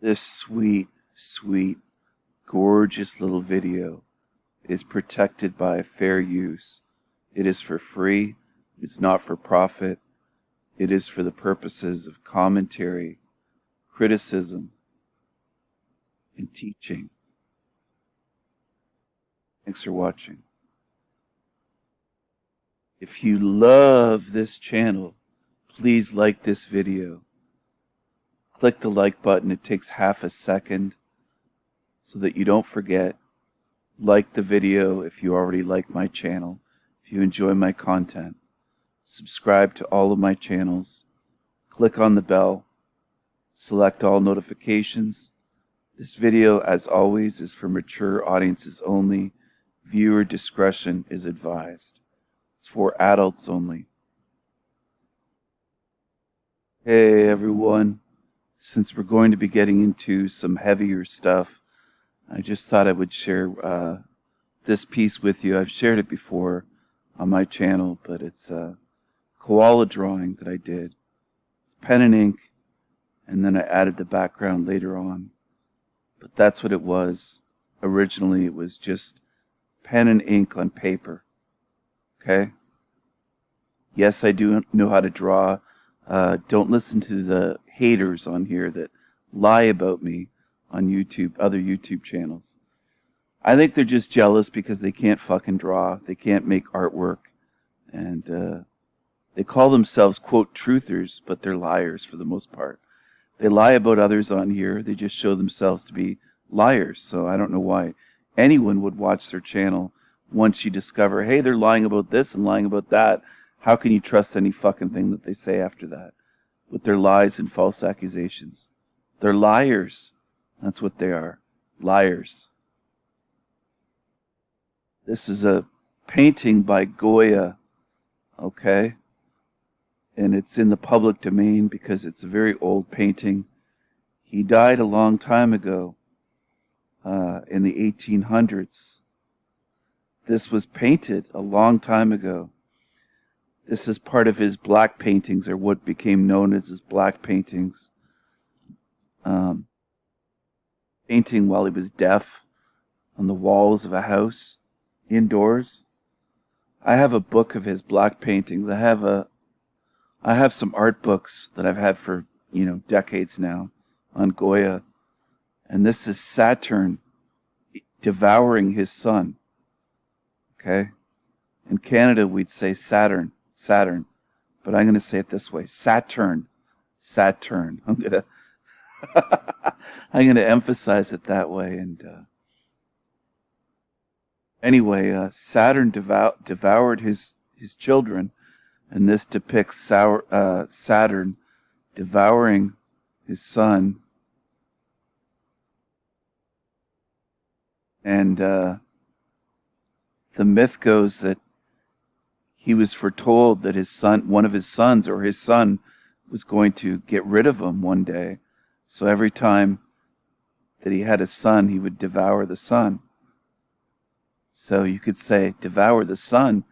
This sweet, sweet, gorgeous little video is protected by fair use. It is for free. It's not for profit. It is for the purposes of commentary, criticism, and teaching. Thanks for watching. If you love this channel, please like this video. Click the like button. It takes half a second so that you don't forget. Like the video if you already like my channel, if you enjoy my content. Subscribe to all of my channels. Click on the bell. Select all notifications. This video, as always, is for mature audiences only. Viewer discretion is advised. It's for adults only. Hey everyone. Since we're going to be getting into some heavier stuff, I just thought I would share this piece with you. I've shared it before on my channel, but it's a koala drawing that I did. Pen and ink, and then I added the background later on. But that's what it was. Originally, it was just pen and ink on paper. Okay? Yes, I do know how to draw. Don't listen to the haters on here that lie about me on YouTube, other YouTube channels. I think they're just jealous because they can't fucking draw. They can't make artwork. And they call themselves, quote, truthers, but they're liars for the most part. They lie about others on here. They just show themselves to be liars. So I don't know why anyone would watch their channel once you discover, hey, they're lying about this and lying about that. How can you trust any fucking thing that they say after that? With their lies and false accusations. They're liars. That's what they are. Liars. This is a painting by Goya. Okay? And it's in the public domain because it's a very old painting. He died a long time ago, in the 1800s. This was painted a long time ago. This is part of his black paintings, or what became known as his black paintings. Painting while he was deaf on the walls of a house, indoors. I have a book of his black paintings. I have some art books that I've had for, decades now on Goya. And this is Saturn devouring his son. Okay? In Canada, we'd say Saturn. But I'm going to say it this way. Saturn. I'm going to emphasize it that way. And anyway, Saturn devoured his children. And this depicts Saturn devouring his son. And the myth goes that he was foretold that one of his sons, or his son, was going to get rid of him one day. So every time that he had a son, he would devour the son. So you could say devour the son,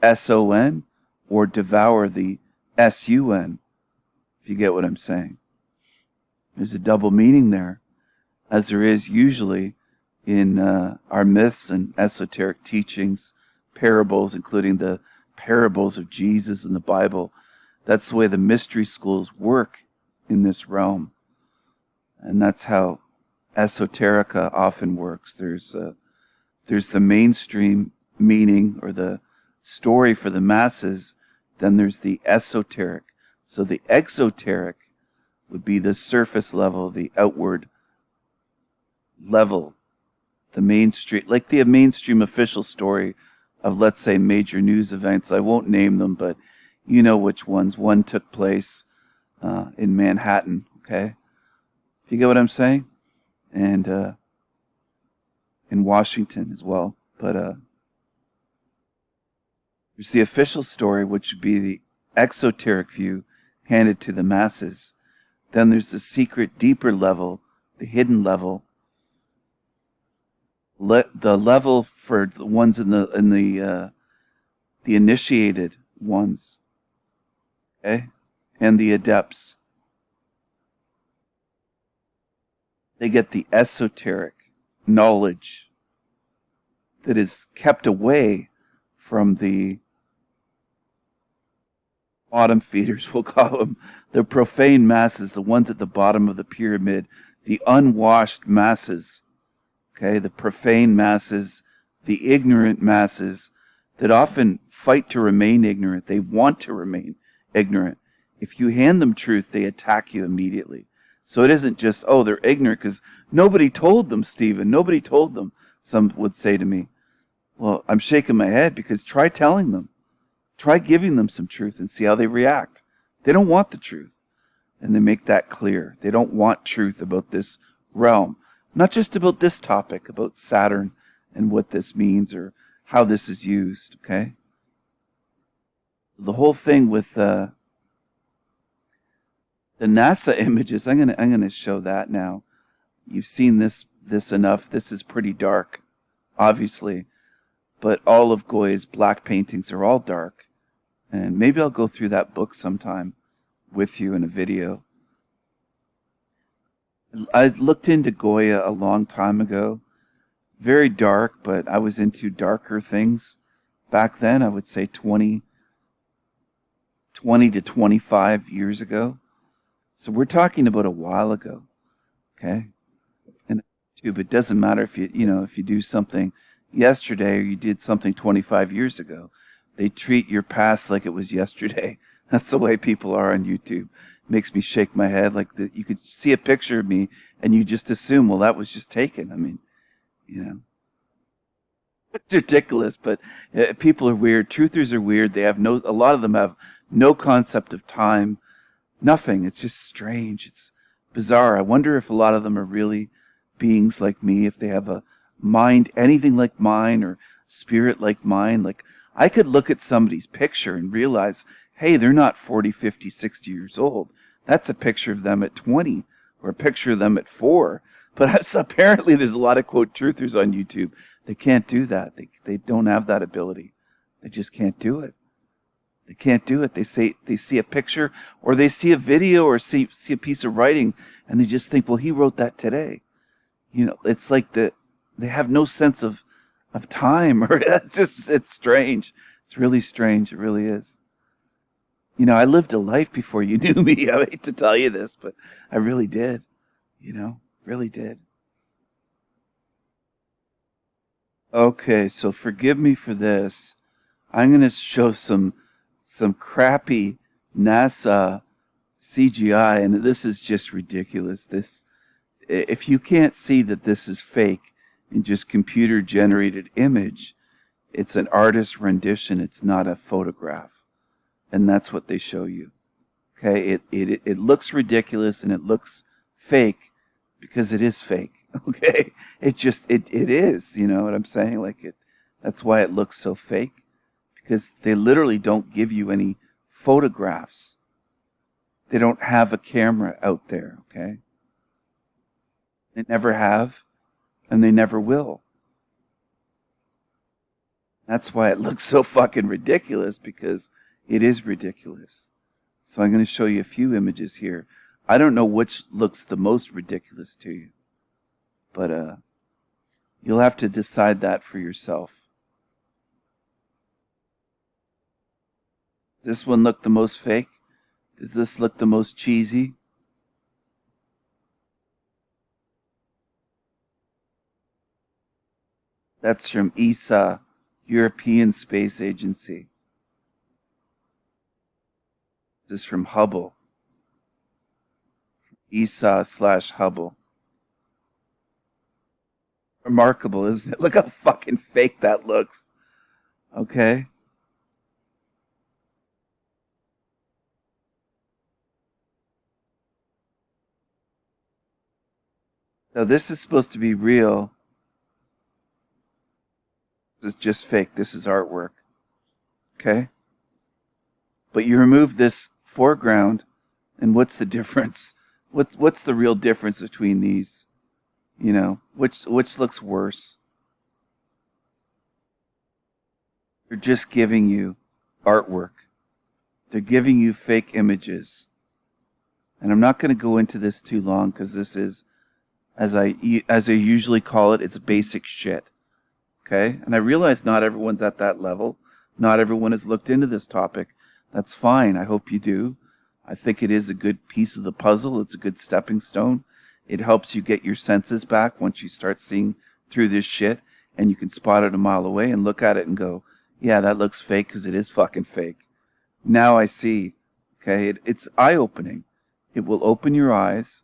S-O-N, or devour the S-U-N, if you get what I'm saying. There's a double meaning there, as there is usually in our myths and esoteric teachings, parables, including the parables of Jesus in the Bible. That's the way the mystery schools work in this realm. And that's how Esoterica often works. There's the mainstream meaning, or the story for the masses. Then there's the esoteric. So the exoteric would be the surface level, the outward level, the mainstream, like the mainstream official story of, let's say, major news events. I won't name them, but you know which ones. One took place in Manhattan, okay? You get what I'm saying? And in Washington as well. But there's the official story, which would be the exoteric view handed to the masses. Then there's the secret, deeper level, the hidden level. The level for the ones in the initiated ones, okay, and the adepts. They get the esoteric knowledge that is kept away from the bottom feeders, we'll call them, the profane masses, the ones at the bottom of the pyramid, the unwashed masses, okay, the profane masses, the ignorant masses that often fight to remain ignorant. They want to remain ignorant. If you hand them truth, they attack you immediately. So it isn't just, oh, they're ignorant because nobody told them, Stephen. Nobody told them, some would say to me. Well, I'm shaking my head because try telling them. Try giving them some truth and see how they react. They don't want the truth. And they make that clear. They don't want truth about this realm. Not just about this topic, about Saturn and what this means or how this is used, okay? The whole thing with the NASA images, I'm gonna show that now. You've seen this enough. This is pretty dark, obviously. But all of Goya's black paintings are all dark. And maybe I'll go through that book sometime with you in a video. I looked into Goya a long time ago. Very dark, but I was into darker things back then. I would say 20 to 25 years ago. So we're talking about a while ago, okay? And it doesn't matter if if you do something yesterday or you did something 25 years ago. They treat your past like it was yesterday. That's the way people are on YouTube. It makes me shake my head. Like you could see a picture of me and you just assume, well, that was just taken. I mean, it's ridiculous, but people are weird. Truthers are weird. They have a lot of them have no concept of time. Nothing. It's just strange. It's bizarre. I wonder if a lot of them are really beings like me, if they have a mind anything like mine or spirit like mine. Like I could look at somebody's picture and realize, hey, they're not 40, 50, 60 years old. That's a picture of them at 20 or a picture of them at 4. But apparently there's a lot of quote truthers on YouTube. They can't do that. They don't have that ability. They just can't do it. They can't do it. They see a picture or they see a video or see a piece of writing and they just think, well, he wrote that today. It's like they have no sense of time or it's strange. It's really strange. It really is. I lived a life before you knew me. I hate to tell you this, but I really did. Really did. Okay, so forgive me for this. I'm going to show some crappy NASA CGI, and this is just ridiculous. If you can't see that this is fake and just computer-generated image, it's an artist's rendition. It's not a photograph, and that's what they show you. Okay, it looks ridiculous and it looks fake because it is fake. Okay, it is. You know what I'm saying? That's why it looks so fake, because they literally don't give you any photographs. They don't have a camera out there. Okay, they never have, and they never will. That's why it looks so fucking ridiculous, because it is ridiculous. So I'm going to show you a few images here. I don't know which looks the most ridiculous to you, but you'll have to decide that for yourself. Does this one look the most fake? Does this look the most cheesy? That's from ESA, European Space Agency. This is from Hubble. ESA/Hubble. Remarkable, isn't it? Look how fucking fake that looks. Okay? So this is supposed to be real. This is just fake. This is artwork. Okay? But you remove this foreground, and what's the difference? What's the real difference between these? You know, which looks worse? They're just giving you artwork. They're giving you fake images. And I'm not going to go into this too long, because this is as I usually call it, it's basic shit. Okay? And I realize not everyone's at that level. Not everyone has looked into this topic. That's fine. I hope you do. I think it is a good piece of the puzzle. It's a good stepping stone. It helps you get your senses back once you start seeing through this shit, and you can spot it a mile away and look at it and go, yeah, that looks fake because it is fucking fake. Now I see. Okay? It's eye-opening. It will open your eyes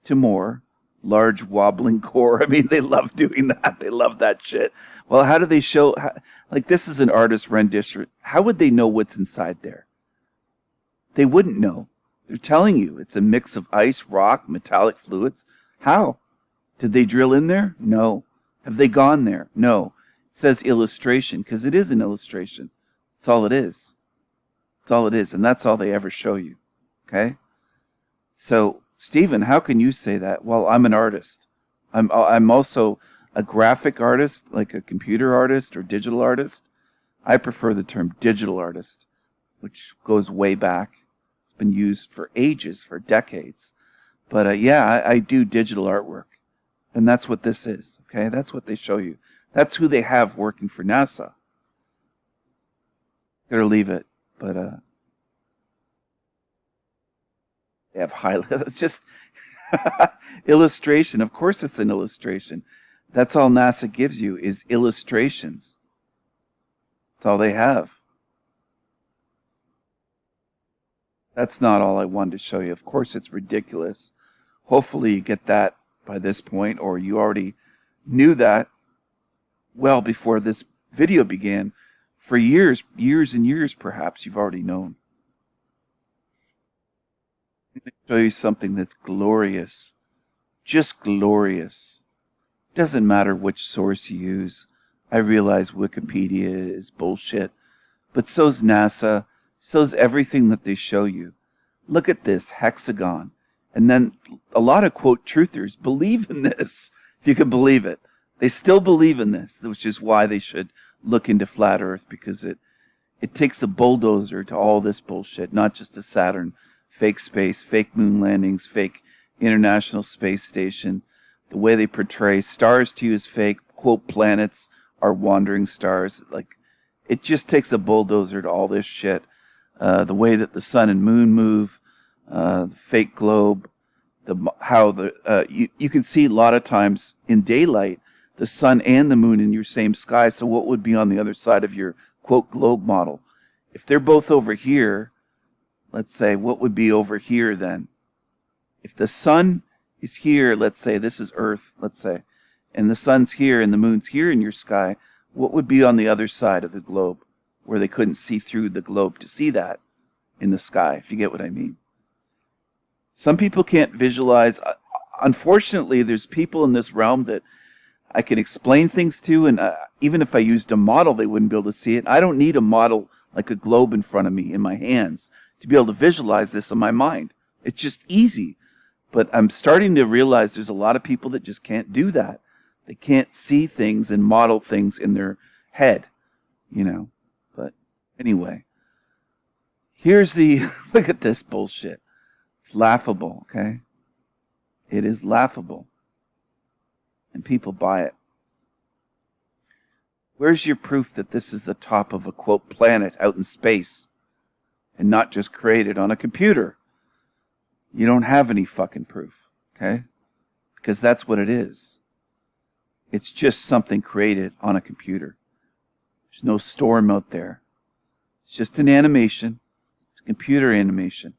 to more. Large wobbling core. I mean, they love doing that. They love that shit. Well, how do they show? Like, this is an artist rendition. How would they know what's inside there? They wouldn't know. They're telling you it's a mix of ice, rock, metallic fluids. How? Did they drill in there? No. Have they gone there? No. It says illustration because it is an illustration. That's all it is. That's all it is. And that's all they ever show you. Okay? So, Stephen, how can you say that? Well, I'm an artist. I'm also a graphic artist, like a computer artist or digital artist. I prefer the term digital artist, which goes way back. It's been used for ages, for decades. But yeah, I do digital artwork. And that's what this is, okay? That's what they show you. That's who they have working for NASA. Better leave it, but they have highlights. It's just illustration. Of course it's an illustration. That's all NASA gives you is illustrations. That's all they have. That's not all I wanted to show you. Of course it's ridiculous. Hopefully you get that by this point, or you already knew that well before this video began. For years and years perhaps, you've already known. Let me show you something that's glorious. Just glorious. Doesn't matter which source you use. I realize Wikipedia is bullshit, but so's NASA, so's everything that they show you. Look at this hexagon. And then a lot of quote truthers believe in this, if you can believe it. They still believe in this, which is why they should look into flat Earth, because it takes a bulldozer to all this bullshit, not just a Saturn, fake space, fake moon landings, fake International Space Station. The way they portray stars to you is fake. Quote, planets are wandering stars. Like, it just takes a bulldozer to all this shit. The way that the sun and moon move, the fake globe, you can see a lot of times in daylight the sun and the moon in your same sky. So what would be on the other side of your quote globe model? If they're both over here, let's say, what would be over here then? If the sun is here, let's say this is Earth, let's say, and the sun's here and the moon's here in your sky, what would be on the other side of the globe where they couldn't see through the globe to see that in the sky, if you get what I mean? Some people can't visualize. Unfortunately, there's people in this realm that I can explain things to, and even if I used a model, they wouldn't be able to see it. I don't need a model like a globe in front of me in my hands to be able to visualize this in my mind. It's just easy. But I'm starting to realize there's a lot of people that just can't do that. They can't see things and model things in their head, you know. But anyway, here's the, look at this bullshit. It's laughable, okay? It is laughable. And people buy it. Where's your proof that this is the top of a, quote, planet out in space and not just created on a computer? You don't have any fucking proof, okay? Because that's what it is. It's just something created on a computer. There's no storm out there. It's just an animation. It's a computer animation.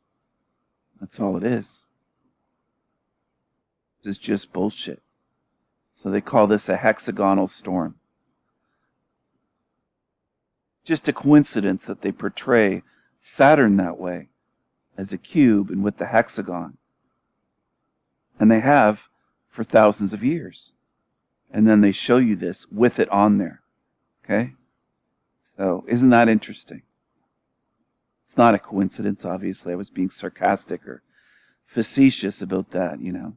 That's all it is. This is just bullshit. So they call this a hexagonal storm. Just a coincidence that they portray Saturn that way, as a cube and with the hexagon. And they have for thousands of years. And then they show you this with it on there. Okay? So, isn't that interesting? It's not a coincidence, obviously. I was being sarcastic or facetious about that, you know.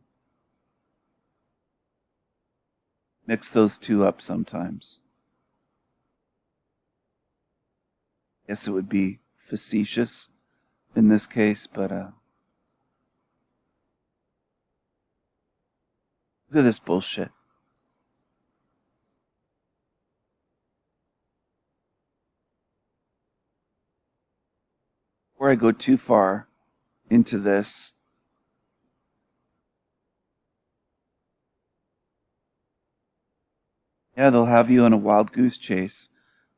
Mix those two up sometimes. Guess it would be facetious in this case, but Look at this bullshit. Before I go too far into this, yeah, they'll have you on a wild goose chase.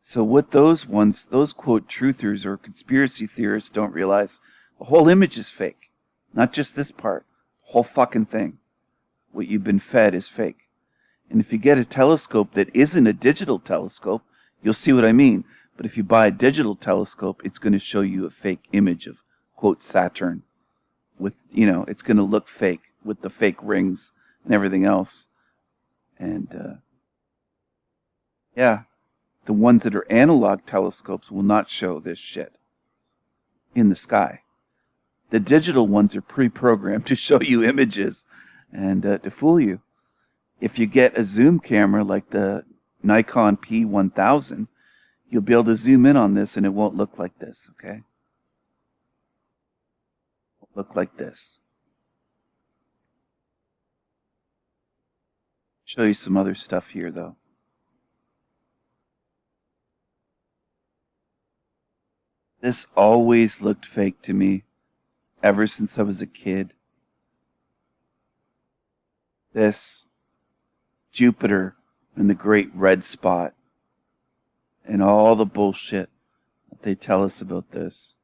So what those ones, those quote truthers or conspiracy theorists don't realize, the whole image is fake. Not just this part. The whole fucking thing. What you've been fed is fake. And if you get a telescope that isn't a digital telescope, you'll see what I mean. But if you buy a digital telescope, it's going to show you a fake image of, quote, Saturn. With, it's going to look fake with the fake rings and everything else. And, yeah, the ones that are analog telescopes will not show this shit in the sky. The digital ones are pre-programmed to show you images and to fool you. If you get a zoom camera like the Nikon P1000, you'll be able to zoom in on this and it won't look like this, okay? It won't look like this. Show you some other stuff here, though. This always looked fake to me, ever since I was a kid. This, Jupiter and the Great Red Spot, and all the bullshit that they tell us about this.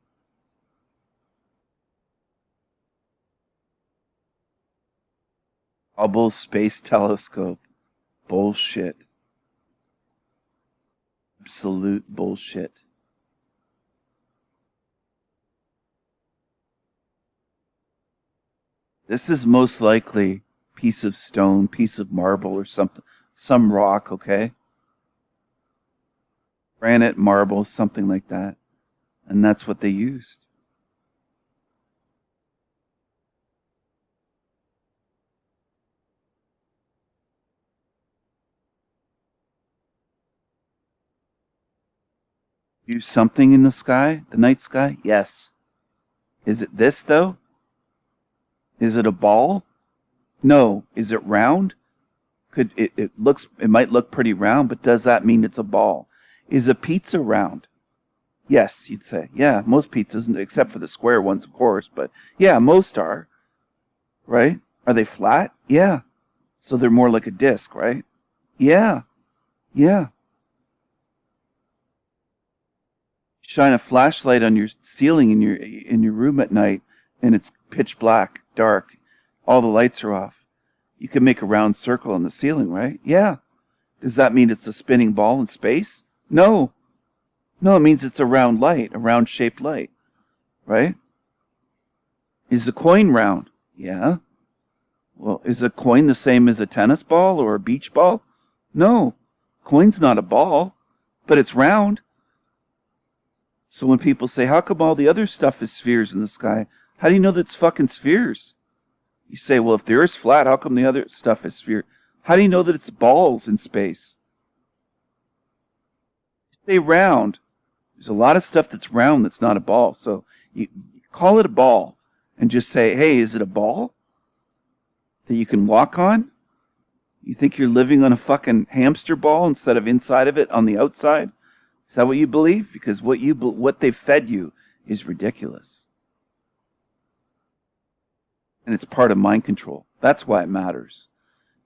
Hubble Space Telescope. Bullshit. Absolute bullshit. This is most likely piece of stone, piece of marble or something, some rock, okay? Granite, marble, something like that. And that's what they used. Use something in the sky, the night sky? Yes. Is it this, though? Is it a ball? No. Is it round? It might look pretty round, but does that mean it's a ball? Is a pizza round? Yes, you'd say. Yeah, most pizzas, except for the square ones, of course, but yeah, most are. Right? Are they flat? Yeah. So they're more like a disc, right? Yeah. Yeah. Shine a flashlight on your ceiling in your room at night and it's pitch black, dark. All the lights are off. You can make a round circle on the ceiling, right? Yeah. Does that mean it's a spinning ball in space? No. No, it means it's a round light, a round shaped light. Right? Is a coin round? Yeah. Well, is a coin the same as a tennis ball or a beach ball? No. Coin's not a ball, but it's round. So when people say, how come all the other stuff is spheres in the sky? How do you know that's fucking spheres? You say, well, if the Earth's flat, how come the other stuff is sphere? How do you know that it's balls in space? You say round. There's a lot of stuff that's round that's not a ball. So you call it a ball and just say, hey, is it a ball that you can walk on? You think you're living on a fucking hamster ball instead of inside of it on the outside? Is that what you believe? Because what they fed you is ridiculous. And it's part of mind control. That's why it matters.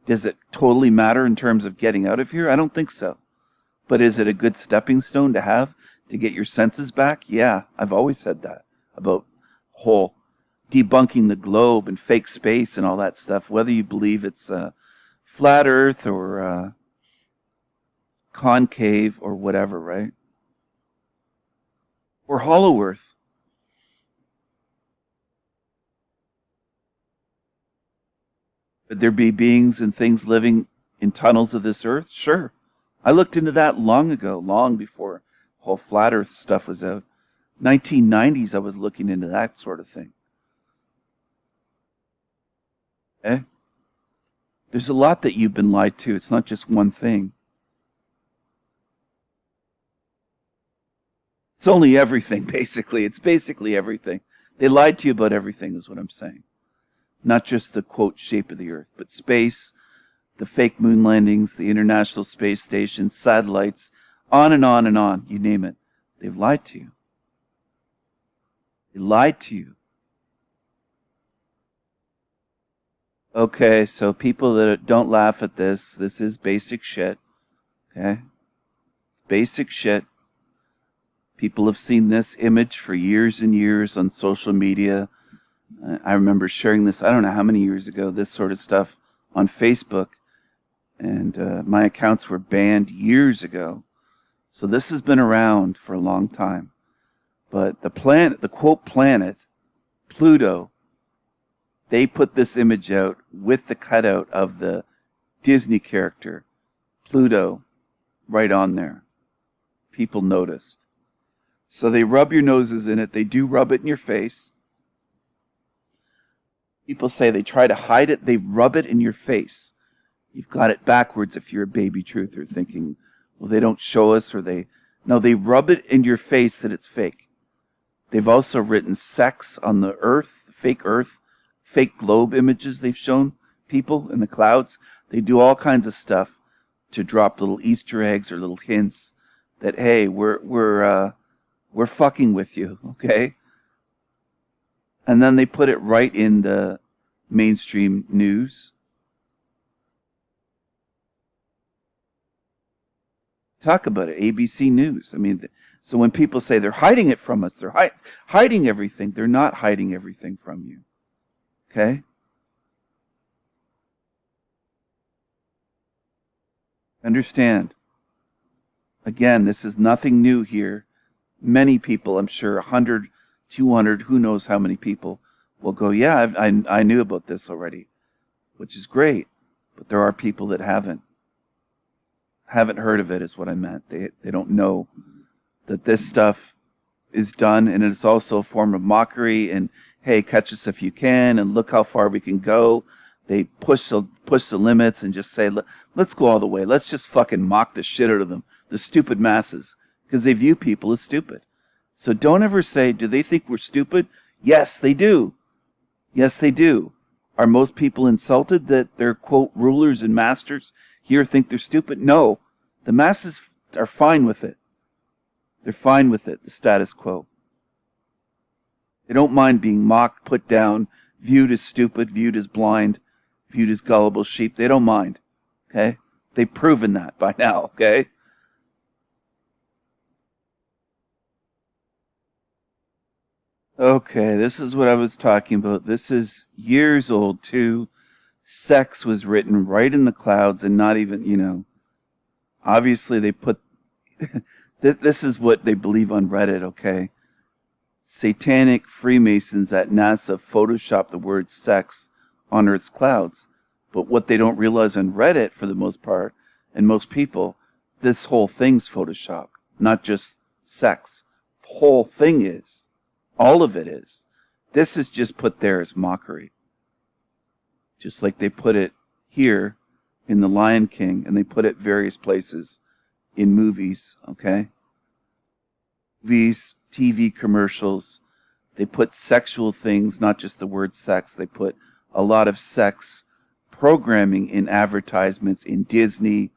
Does it totally matter in terms of getting out of here? I don't think so. But is it a good stepping stone to have to get your senses back? Yeah, I've always said that about whole debunking the globe and fake space and all that stuff, whether you believe it's flat earth or concave or whatever, right? Or hollow earth. Could there be beings and things living in tunnels of this earth? Sure. I looked into that long ago, long before whole flat earth stuff was out. 1990s I was looking into that sort of thing. Okay? There's a lot that you've been lied to. It's not just one thing. It's only everything, basically. It's basically everything. They lied to you about everything, is what I'm saying. Not just the, quote, shape of the earth, but space, the fake moon landings, the International Space Station, satellites, on and on and on, you name it. They've lied to you. They lied to you. Okay, so people that don't laugh at this is basic shit. Okay? Basic shit. People have seen this image for years and years on social media. I remember sharing this, I don't know how many years ago, this sort of stuff on Facebook. And my accounts were banned years ago. So this has been around for a long time. But the planet, the quote planet, Pluto, they put this image out with the cutout of the Disney character, Pluto, right on there. People noticed. So they rub your noses in it. They do rub it in your face. People say they try to hide it. They rub it in your face. You've got it backwards if you're a baby truther, thinking, well, they don't show us, or they... No, they rub it in your face that it's fake. They've also written sex on the Earth, fake globe images they've shown people in the clouds. They do all kinds of stuff to drop little Easter eggs or little hints that, hey, we're fucking with you, okay? And then they put it right in the mainstream news. Talk about it, ABC News. I mean, so when people say they're hiding it from us, they're hiding everything. They're not hiding everything from you. Okay? Understand. Again, this is nothing new here. Many people, I'm sure, 100, 200, who knows how many people will go, yeah, I knew about this already, which is great. But there are people that haven't heard of it, is what I meant. They don't know that this stuff is done, and it's also a form of mockery, and hey, catch us if you can, and look how far we can go. They push the limits and just say, let's go all the way. Let's just fucking mock the shit out of them, the stupid masses, because they view people as stupid. So don't ever say, do they think we're stupid? Yes, they do. Yes, they do. Are most people insulted that their, quote, rulers and masters here think they're stupid? No. The masses are fine with it. They're fine with it, the status quo. They don't mind being mocked, put down, viewed as stupid, viewed as blind, viewed as gullible sheep. They don't mind. Okay? They've proven that by now, okay? Okay, this is what I was talking about. This is years old, too. Sex was written right in the clouds, and not even, obviously they put... This is what they believe on Reddit, okay? Satanic Freemasons at NASA Photoshop the word sex on Earth's clouds. But what they don't realize on Reddit, for the most part, and most people, this whole thing's Photoshop, not just sex. The whole thing is. All of it is. This is just put there as mockery. Just like they put it here in The Lion King, and they put it various places in movies, okay? Movies, TV commercials, they put sexual things, not just the word sex. They put a lot of sex programming in advertisements in Disney,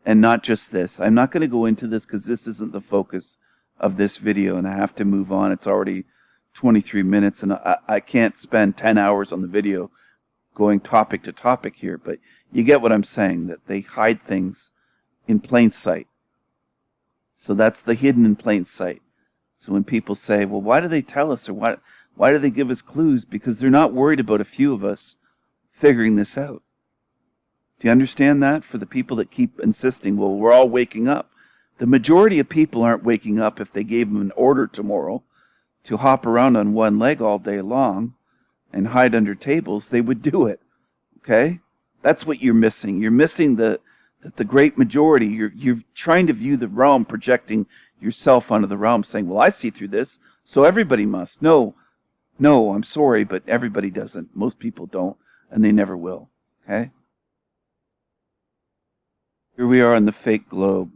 and not just this. I'm not going to go into this because this isn't the focus of this video, and I have to move on. It's already 23 minutes, and I can't spend 10 hours on the video going topic to topic here, but you get what I'm saying, that they hide things in plain sight. So that's the hidden in plain sight. So when people say, well, why do they tell us, or why do they give us clues? Because they're not worried about a few of us figuring this out. Do you understand that? For the people that keep insisting, well, we're all waking up. The majority of people aren't waking up if they gave them an order tomorrow to hop around on one leg all day long and hide under tables. They would do it. Okay? That's what you're missing. You're missing that the great majority, you're trying to view the realm, projecting yourself onto the realm, saying, well, I see through this, so everybody must. No, I'm sorry, but everybody doesn't. Most people don't, and they never will. Okay? Here we are on the fake globe.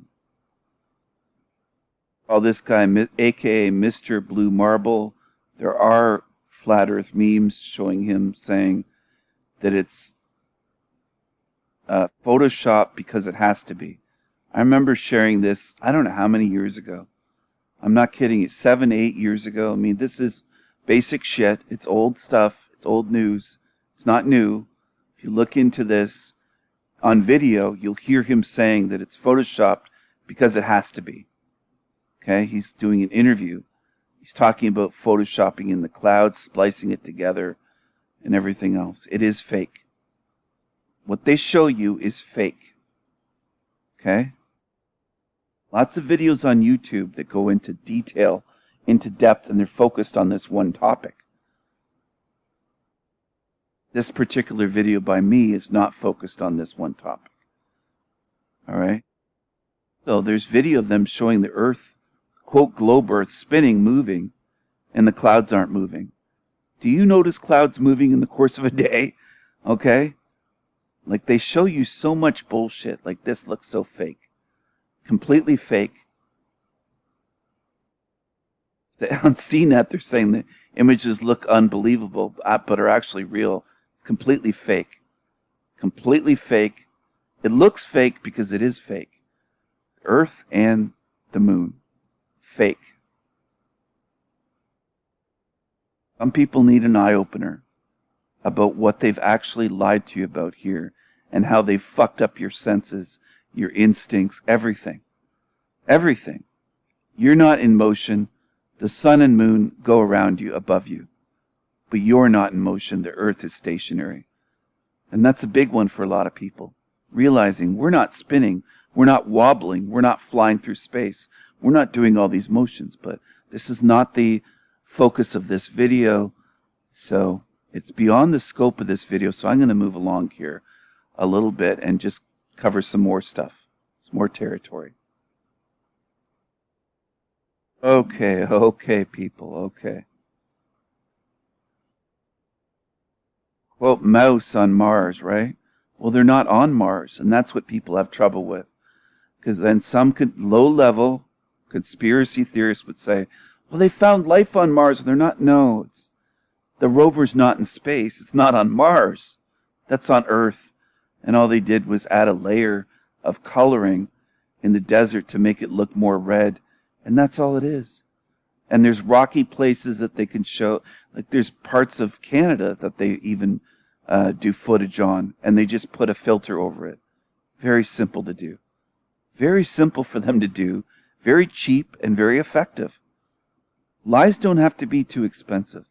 Call this guy, a.k.a. Mr. Blue Marble. There are flat earth memes showing him saying that it's Photoshop because it has to be. I remember sharing this, I don't know how many years ago. I'm not kidding you, 7, 8 years ago. I mean, this is basic shit. It's old stuff. It's old news. It's not new. If you look into this on video, you'll hear him saying that it's photoshopped because it has to be. Okay? He's doing an interview. He's talking about photoshopping in the clouds, splicing it together, and everything else. It is fake. What they show you is fake. Okay? Lots of videos on YouTube that go into detail, into depth, and they're focused on this one topic. This particular video by me is not focused on this one topic. All right? So there's video of them showing the Earth, quote, globe Earth, spinning, moving, and the clouds aren't moving. Do you notice clouds moving in the course of a day? Okay? Like, they show you so much bullshit. Like, this looks so fake. Completely fake. On CNET, they're saying the images look unbelievable, but are actually real. It's completely fake. Completely fake. It looks fake because it is fake. Earth and the moon. Fake. Some people need an eye-opener about what they've actually lied to you about here and how they've fucked up your senses, your instincts, everything. Everything. You're not in motion. The sun and moon go around you, above you. But you're not in motion. The earth is stationary. And that's a big one for a lot of people. Realizing we're not spinning, we're not wobbling, we're not flying through space. We're not doing all these motions, but this is not the focus of this video. So it's beyond the scope of this video, so I'm going to move along here a little bit and just cover some more stuff, some more territory. Okay, people, okay. Quote, mouse on Mars, right? Well, they're not on Mars, and that's what people have trouble with. Because then some low-level conspiracy theorists would say, well, they found life on Mars. They're not. No, the rover's not in space. It's not on Mars. That's on Earth. And all they did was add a layer of coloring in the desert to make it look more red. And that's all it is. And there's rocky places that they can show. Like there's parts of Canada that they even do footage on. And they just put a filter over it. Very simple to do. Very simple for them to do. Very cheap and very effective. Lies don't have to be too expensive.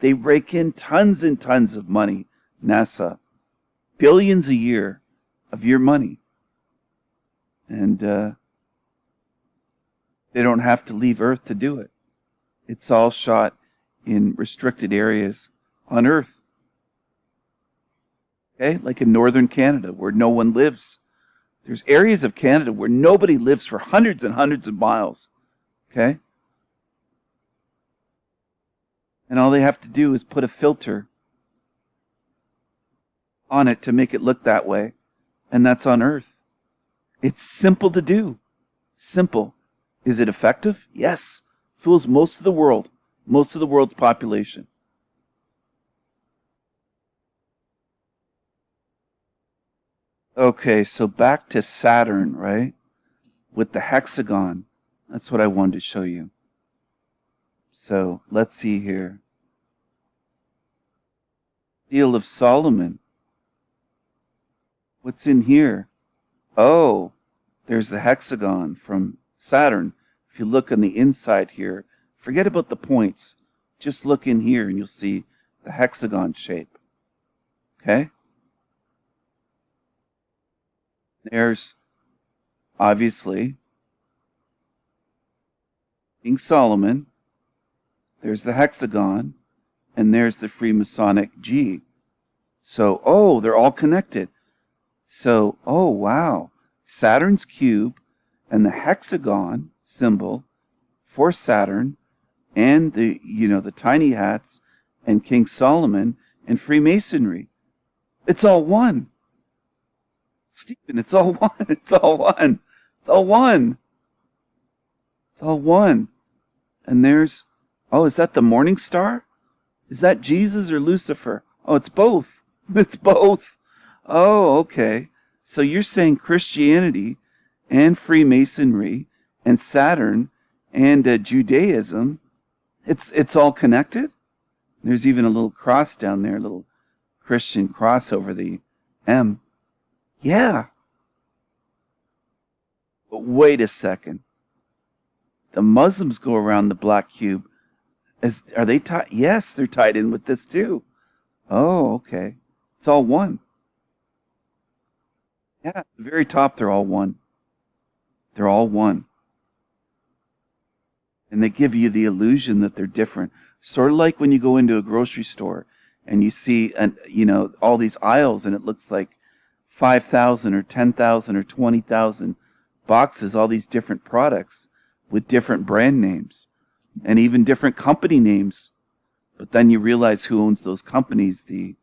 They rake in tons and tons of money, NASA. Billions a year of your money. And they don't have to leave Earth to do it. It's all shot in restricted areas on Earth. Okay? Like in northern Canada where no one lives. There's areas of Canada where nobody lives for hundreds and hundreds of miles. Okay? And all they have to do is put a filter on it to make it look that way. And that's on Earth. It's simple to do. Simple. Is it effective? Yes. Fools most of the world. Most of the world's population. Okay, so back to Saturn, right? With the hexagon. That's what I wanted to show you. So, let's see here. Seal of Solomon. What's in here? Oh, there's the hexagon from Saturn. If you look on the inside here, forget about the points. Just look in here and you'll see the hexagon shape. Okay? There's, obviously, King Solomon. There's the hexagon. And there's the Freemasonic G. So, oh, they're all connected. So, oh, wow. Saturn's cube and the hexagon symbol for Saturn and the, the tiny hats and King Solomon and Freemasonry. It's all one. Stephen, it's all one. It's all one. It's all one. It's all one. And there's, oh, is that the morning star? Is that Jesus or Lucifer? Oh, it's both. It's both. Oh, okay. So you're saying Christianity and Freemasonry and Saturn and Judaism, it's all connected? There's even a little cross down there, a little Christian cross over the M. Yeah. But wait a second. The Muslims go around the black cube. Are they tied? Yes, they're tied in with this too. Oh, okay. It's all one. Yeah, at the very top, they're all one. They're all one. And they give you the illusion that they're different. Sort of like when you go into a grocery store and you see, all these aisles, and it looks like 5,000 or 10,000 or 20,000 boxes, all these different products with different brand names and even different company names. But then you realize who owns those companies, the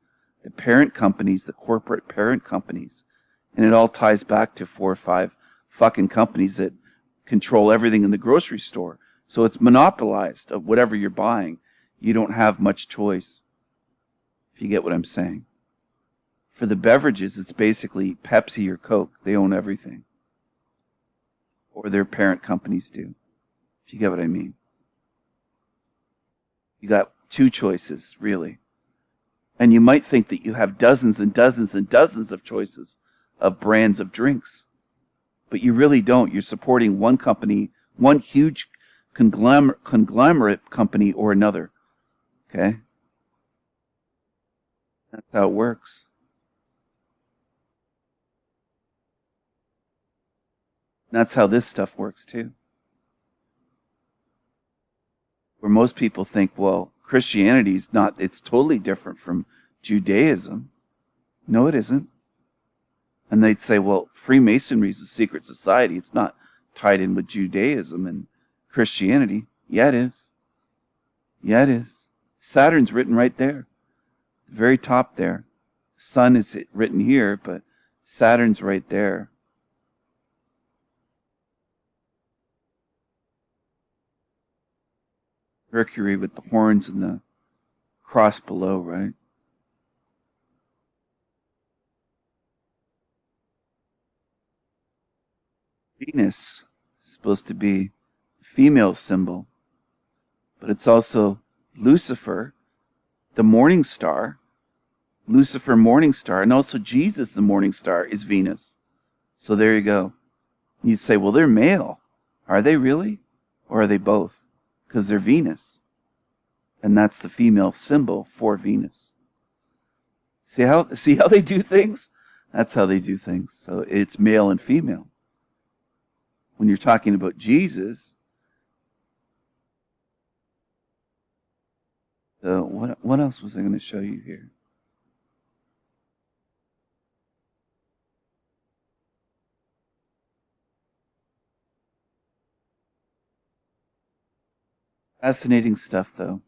parent companies, the corporate parent companies. And it all ties back to 4 or 5 fucking companies that control everything in the grocery store. So it's monopolized of whatever you're buying. You don't have much choice, if you get what I'm saying. For the beverages, it's basically Pepsi or Coke. They own everything. Or their parent companies do, if you get what I mean. You got 2 choices, really. And you might think that you have dozens and dozens and dozens of choices of brands of drinks. But you really don't. You're supporting one company, one huge conglomerate company or another. Okay? That's how it works. That's how this stuff works too. Where most people think, well, Christianity is not, it's totally different from Judaism. No, it isn't. And they'd say, well, Freemasonry is a secret society. It's not tied in with Judaism and Christianity. Yeah, it is. Yeah, it is. Saturn's written right there. The very top there. Sun is written here, but Saturn's right there. Mercury with the horns and the cross below, right? Venus is supposed to be a female symbol, but it's also Lucifer, the morning star. Lucifer, morning star, and also Jesus, the morning star, is Venus. So there you go. You'd say, well, they're male. Are they really? Or are they both? Because they're Venus. And that's the female symbol for Venus. See how they do things? That's how they do things. So it's male and female. When you're talking about Jesus, what else was I going to show you here? Fascinating stuff, though.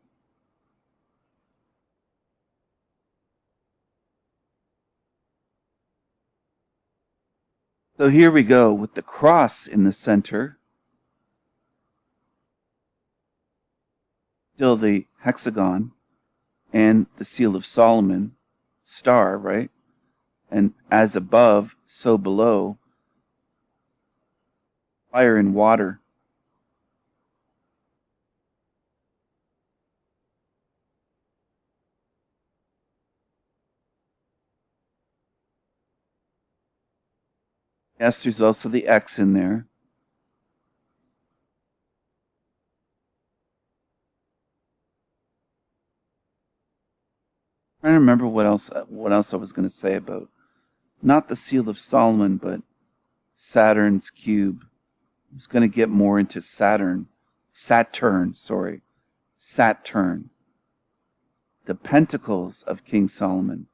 So here we go with the cross in the center. Still the hexagon and the seal of Solomon, star, right? And as above, so below, fire and water. Yes, there's also the X in there. I'm trying to remember what else I was going to say about not the seal of Solomon, but Saturn's cube. I was going to get more into Saturn. Saturn. The pentacles of King Solomon.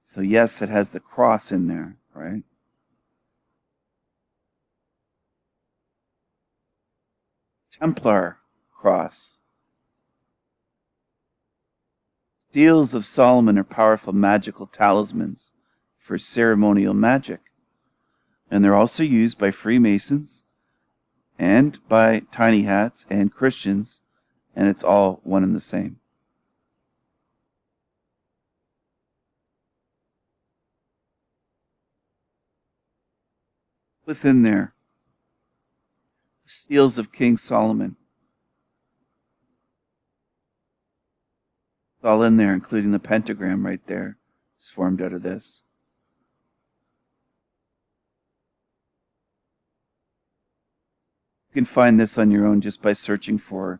So yes, it has the cross in there, right? Templar cross. Seals of Solomon are powerful magical talismans for ceremonial magic. And they're also used by Freemasons and by tiny hats and Christians, and it's all one and the same. within there. Seals of King Solomon. It's all in there, including the pentagram right there. It's formed out of this. You can find this on your own just by searching for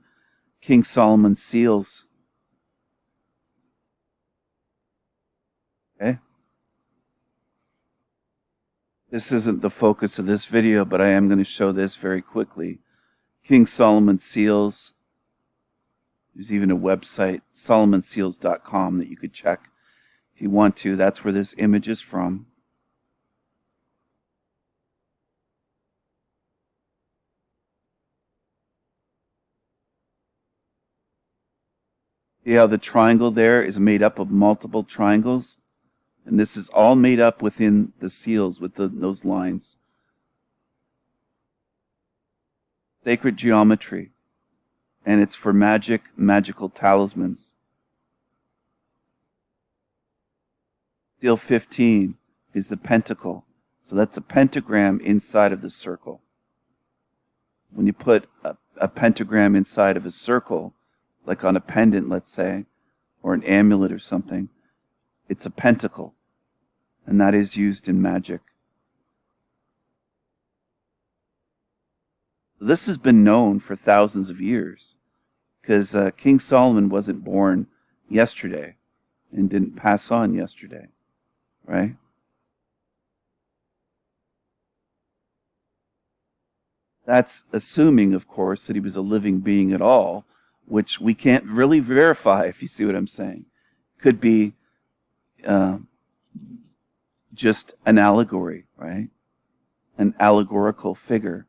King Solomon's seals. Okay? This isn't the focus of this video, but I am going to show this very quickly. King Solomon's seals. There's even a website, solomonseals.com, that you could check if you want to. That's where this image is from. See how the triangle there is made up of multiple triangles? And this is all made up within the seals with those lines. Sacred geometry. And it's for magical talismans. Seal 15 is the pentacle. So that's a pentagram inside of the circle. When you put a pentagram inside of a circle, like on a pendant, let's say, or an amulet or something, it's a pentacle. And that is used in magic. This has been known for thousands of years, because King Solomon wasn't born yesterday and didn't pass on yesterday, right? That's assuming, of course, that he was a living being at all, which we can't really verify, if you see what I'm saying. Could be just an allegory, right? An allegorical figure.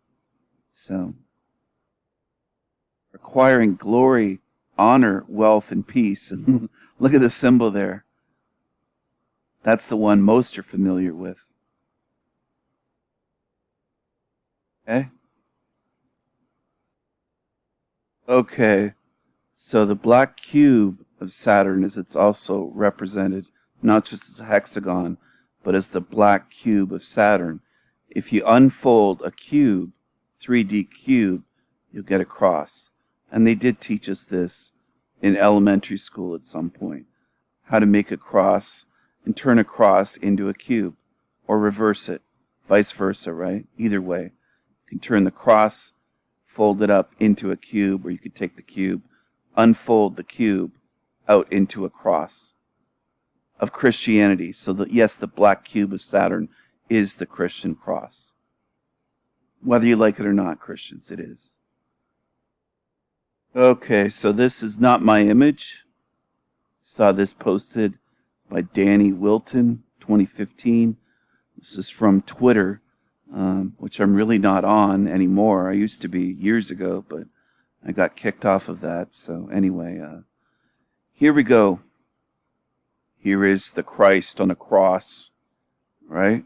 So, requiring glory, honor, wealth, and peace. And look at the symbol there. That's the one most you're familiar with. Okay? Okay, so the black cube of Saturn, as it's also represented, not just as a hexagon, but as the black cube of Saturn. If you unfold a cube, 3D cube, you'll get a cross. And they did teach us this in elementary school at some point. How to make a cross and turn a cross into a cube. Or reverse it. Vice versa, right? Either way. You can turn the cross, fold it up into a cube, or you could take the cube, unfold the cube out into a cross of Christianity. So that, yes, the black cube of Saturn is the Christian cross. Whether you like it or not, Christians, it is. Okay, so this is not my image. Saw this posted by Danny Wilton, 2015. This is from Twitter, which I'm really not on anymore. I used to be years ago, but I got kicked off of that. So anyway, here we go. Here is the Christ on a cross, right?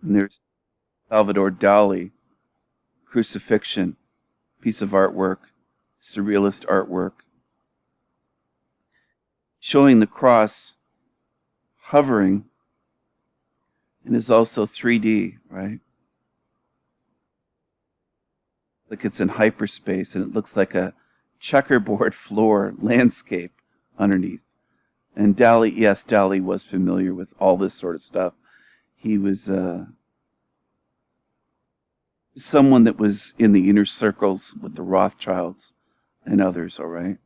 And there's Salvador Dali, Crucifixion, piece of artwork, surrealist artwork, showing the cross hovering, and is also 3D, right? Like it's in hyperspace, and it looks like a checkerboard floor landscape underneath. And Dali, yes, Dali was familiar with all this sort of stuff. He was someone that was in the inner circles with the Rothschilds and others, all right?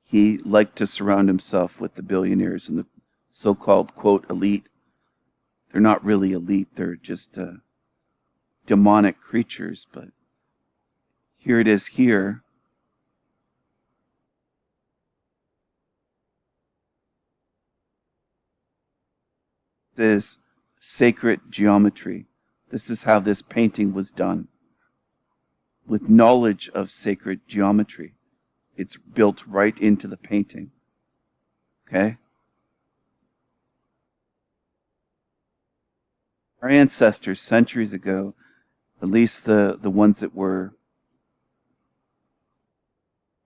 He liked to surround himself with the billionaires and the so-called, quote, elite. They're not really elite, they're just demonic creatures, but here it is here. This is sacred geometry. This is how this painting was done. With knowledge of sacred geometry. It's built right into the painting. Okay? Our ancestors centuries ago, at least the ones that were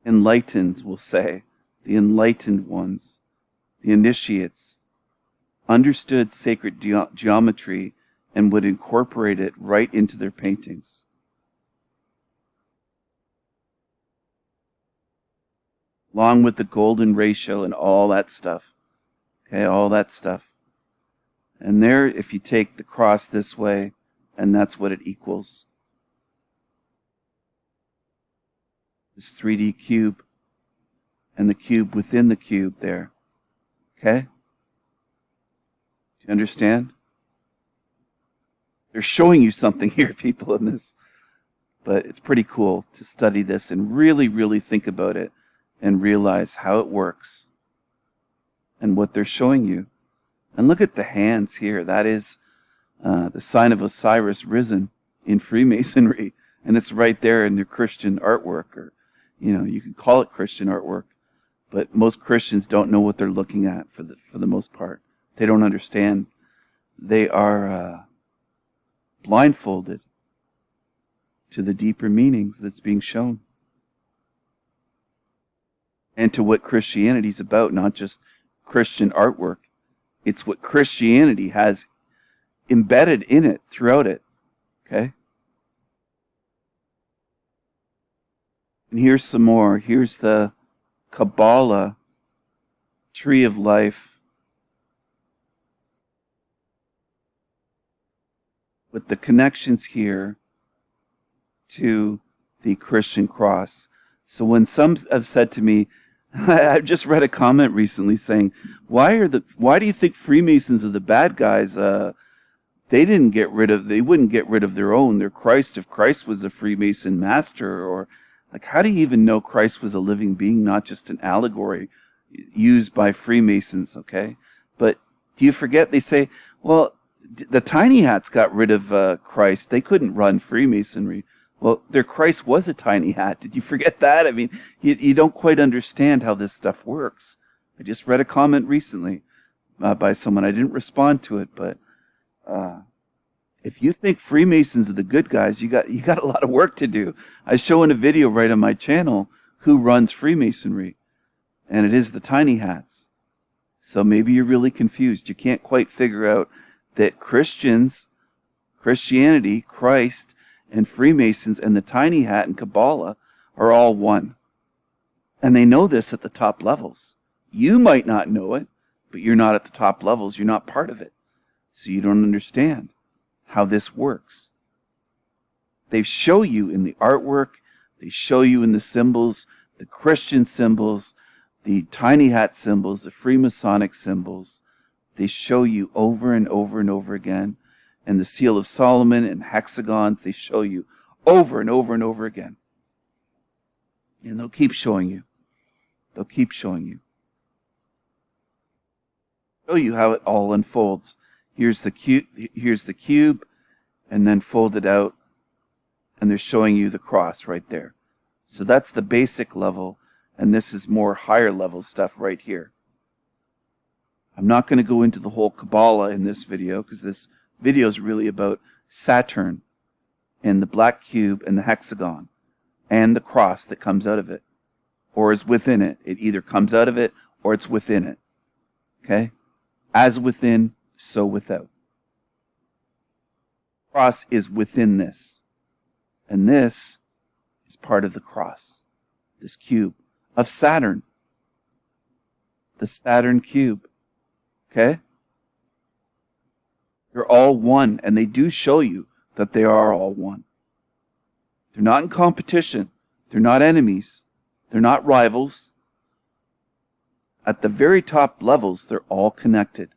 enlightened, we'll say, the enlightened ones, the initiates, understood sacred geometry and would incorporate it right into their paintings. Along with the golden ratio and all that stuff. Okay, all that stuff. And there, if you take the cross this way, and that's what it equals. This 3D cube, and the cube within the cube there. Okay? Do you understand? They're showing you something here, people, in this. But it's pretty cool to study this and really, really think about it and realize how it works and what they're showing you. And look at the hands here. That is the sign of Osiris risen in Freemasonry. And it's right there in their Christian artwork. Or, you can call it Christian artwork. But most Christians don't know what they're looking at for the most part. They don't understand. They are blindfolded to the deeper meanings that's being shown. And to what Christianity is about, not just Christian artwork. It's what Christianity has embedded in it, throughout it. Okay? And here's some more. Here's the Kabbalah tree of life with the connections here to the Christian cross. So when some have said to me, I've just read a comment recently saying, why do you think Freemasons are the bad guys? They wouldn't get rid of their own, their Christ, if Christ was a Freemason master, or like, how do you even know Christ was a living being, not just an allegory used by Freemasons, okay? But do you forget they say, well, the tiny hats got rid of Christ. They couldn't run Freemasonry. Well, their Christ was a tiny hat. Did you forget that? I mean, you don't quite understand how this stuff works. I just read a comment recently by someone. I didn't respond to it, but if you think Freemasons are the good guys, you got a lot of work to do. I show in a video right on my channel who runs Freemasonry, and it is the tiny hats. So maybe you're really confused. You can't quite figure out that Christianity, Christ, and Freemasons and the tiny hat and Kabbalah are all one. And they know this at the top levels. You might not know it, but you're not at the top levels. You're not part of it. So you don't understand how this works. They show you in the artwork, they show you in the symbols, the Christian symbols, the tiny hat symbols, the Freemasonic symbols. They show you over and over and over again. And the Seal of Solomon and hexagons, they show you over and over and over again. And they'll keep showing you. They'll keep showing you. Show you how it all unfolds. Here's the cube, and then folded out, and they're showing you the cross right there. So that's the basic level, and this is more higher level stuff right here. I'm not going to go into the whole Kabbalah in this video, because this video is really about Saturn and the black cube and the hexagon and the cross that comes out of it or is within it. It either comes out of it or it's within it. Okay? As within, so without. Cross is within this. And this is part of the cross. This cube of Saturn. The Saturn cube. Okay? They're all one, and they do show you that they are all one. They're not in competition. They're not enemies. They're not rivals. At the very top levels, they're all connected.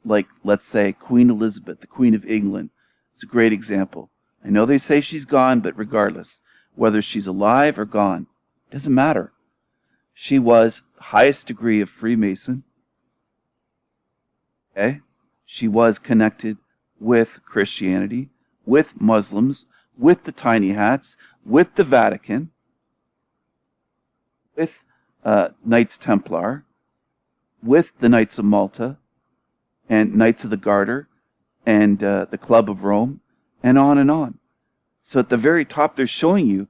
Like, let's say, Queen Elizabeth, the Queen of England. It's a great example. I know they say she's gone, but regardless, whether she's alive or gone, it doesn't matter. She was the highest degree of Freemason. Okay? She was connected with Christianity, with Muslims, with the tiny hats, with the Vatican, with Knights Templar, with the Knights of Malta, and Knights of the Garter, and the Club of Rome, and on and on. So at the very top, they're showing you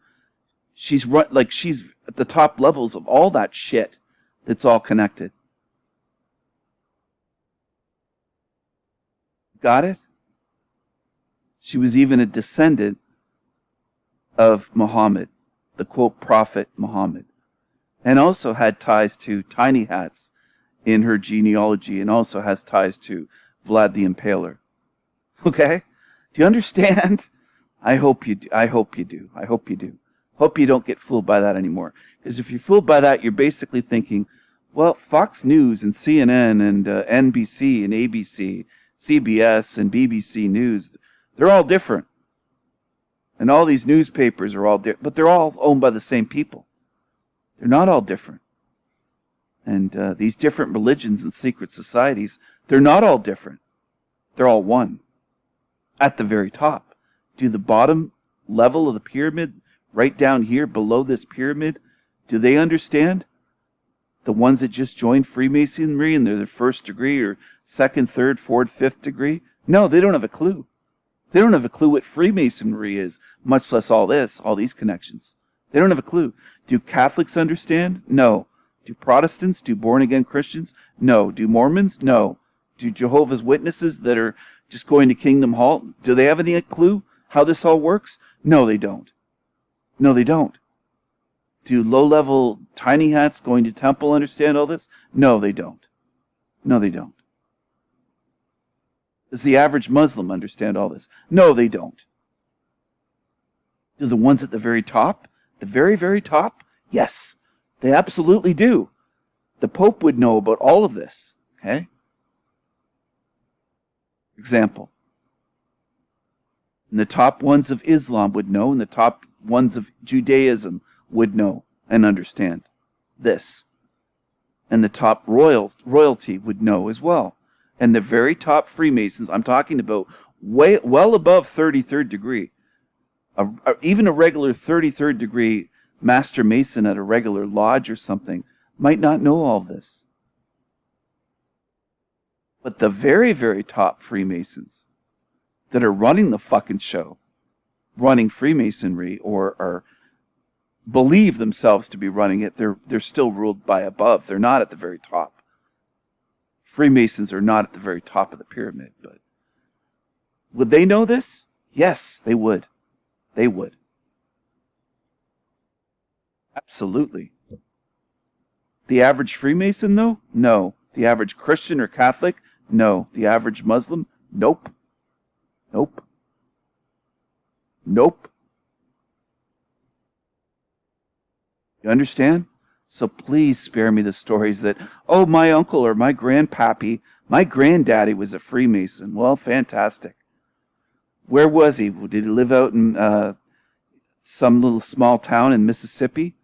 she's at the top levels of all that shit that's all connected. Got it? She was even a descendant of Muhammad, the quote prophet Muhammad, and also had ties to tiny hats in her genealogy, and also has ties to Vlad the Impaler. Okay? Do you understand? I hope you do. I hope you do. I hope you do. Hope you don't get fooled by that anymore. Because if you're fooled by that, you're basically thinking, well, Fox News and CNN and NBC and ABC, CBS and BBC News, they're all different. And all these newspapers are all different, but they're all owned by the same people. They're not all different. And these different religions and secret societies, they're not all different. They're all one. At the very top. Do the bottom level of the pyramid, right down here below this pyramid, do they understand? The ones that just joined Freemasonry and they're the first degree or second, third, fourth, fifth degree? No, they don't have a clue. They don't have a clue what Freemasonry is, much less all these connections. They don't have a clue. Do Catholics understand? No. Do Protestants? Do born-again Christians? No. Do Mormons? No. Do Jehovah's Witnesses that are just going to Kingdom Hall, do they have any clue how this all works? No, they don't. No, they don't. Do low-level tiny hats going to temple understand all this? No, they don't. No, they don't. Does the average Muslim understand all this? No, they don't. Do the ones at the very top? The very, very top? Yes, they absolutely do. The Pope would know about all of this. Okay? Example. And the top ones of Islam would know, and the top ones of Judaism would know and understand this. And the top royalty would know as well. And the very top Freemasons, I'm talking about well above 33rd degree. Even a regular 33rd degree Master Mason at a regular lodge or something might not know all this. But the very, very top Freemasons that are running the fucking show, running Freemasonry, or believe themselves to be running it, they're still ruled by above. They're not at the very top. Freemasons are not at the very top of the pyramid, but would they know this? Yes, they would. They would. Absolutely. The average Freemason, though? No. The average Christian or Catholic? No. The average Muslim? Nope. Nope. Nope. You understand? So please spare me the stories that, oh, my uncle or my grandpappy, my granddaddy was a Freemason. Well, fantastic. Where was he? Did he live out in some little small town in Mississippi?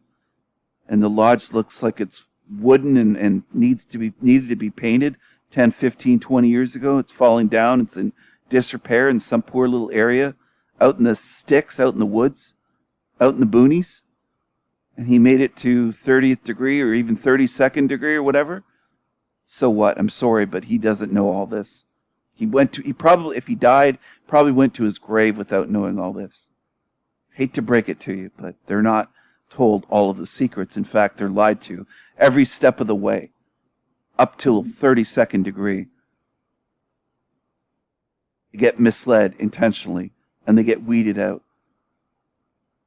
And the lodge looks like it's wooden and needed to be painted 10, 15, 20 years ago. It's falling down. It's in disrepair in some poor little area out in the sticks, out in the woods, out in the boonies. And he made it to 30th degree or even 32nd degree or whatever. So what? I'm sorry, but he doesn't know all this. He probably, if he died, probably went to his grave without knowing all this. Hate to break it to you, but they're not told all of the secrets. In fact, they're lied to every step of the way, up till 32nd degree. They get misled intentionally, and they get weeded out.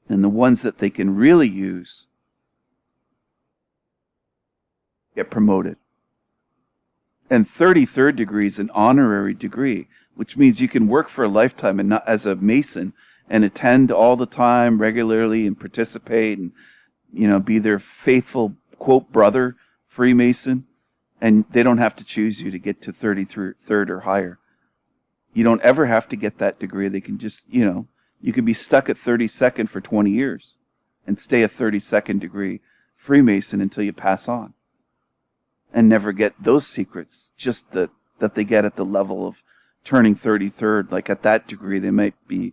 And the ones that they can really use get promoted. And 33rd degree is an honorary degree, which means you can work for a lifetime and not as a Mason and attend all the time regularly and participate and, be their faithful, quote, brother, Freemason. And they don't have to choose you to get to 33rd or higher. You don't ever have to get that degree. They can just, you could be stuck at 32nd for 20 years and stay a 32nd degree Freemason until you pass on and never get those secrets, just that they get at the level of turning 33rd. Like at that degree, they might be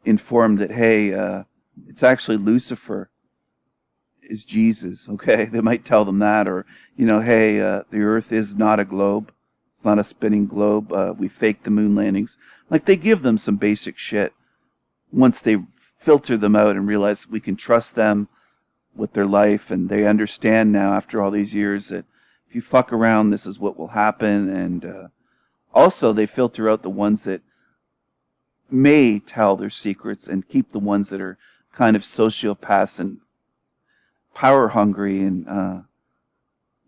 informed that, hey, it's actually Lucifer is Jesus, okay? They might tell them that, or, hey, the earth is not a globe. It's not a spinning globe. We faked the moon landings. Like they give them some basic shit. Once they filter them out and realize we can trust them with their life, and they understand now after all these years that if you fuck around, this is what will happen. And also they filter out the ones that may tell their secrets and keep the ones that are kind of sociopaths and power hungry and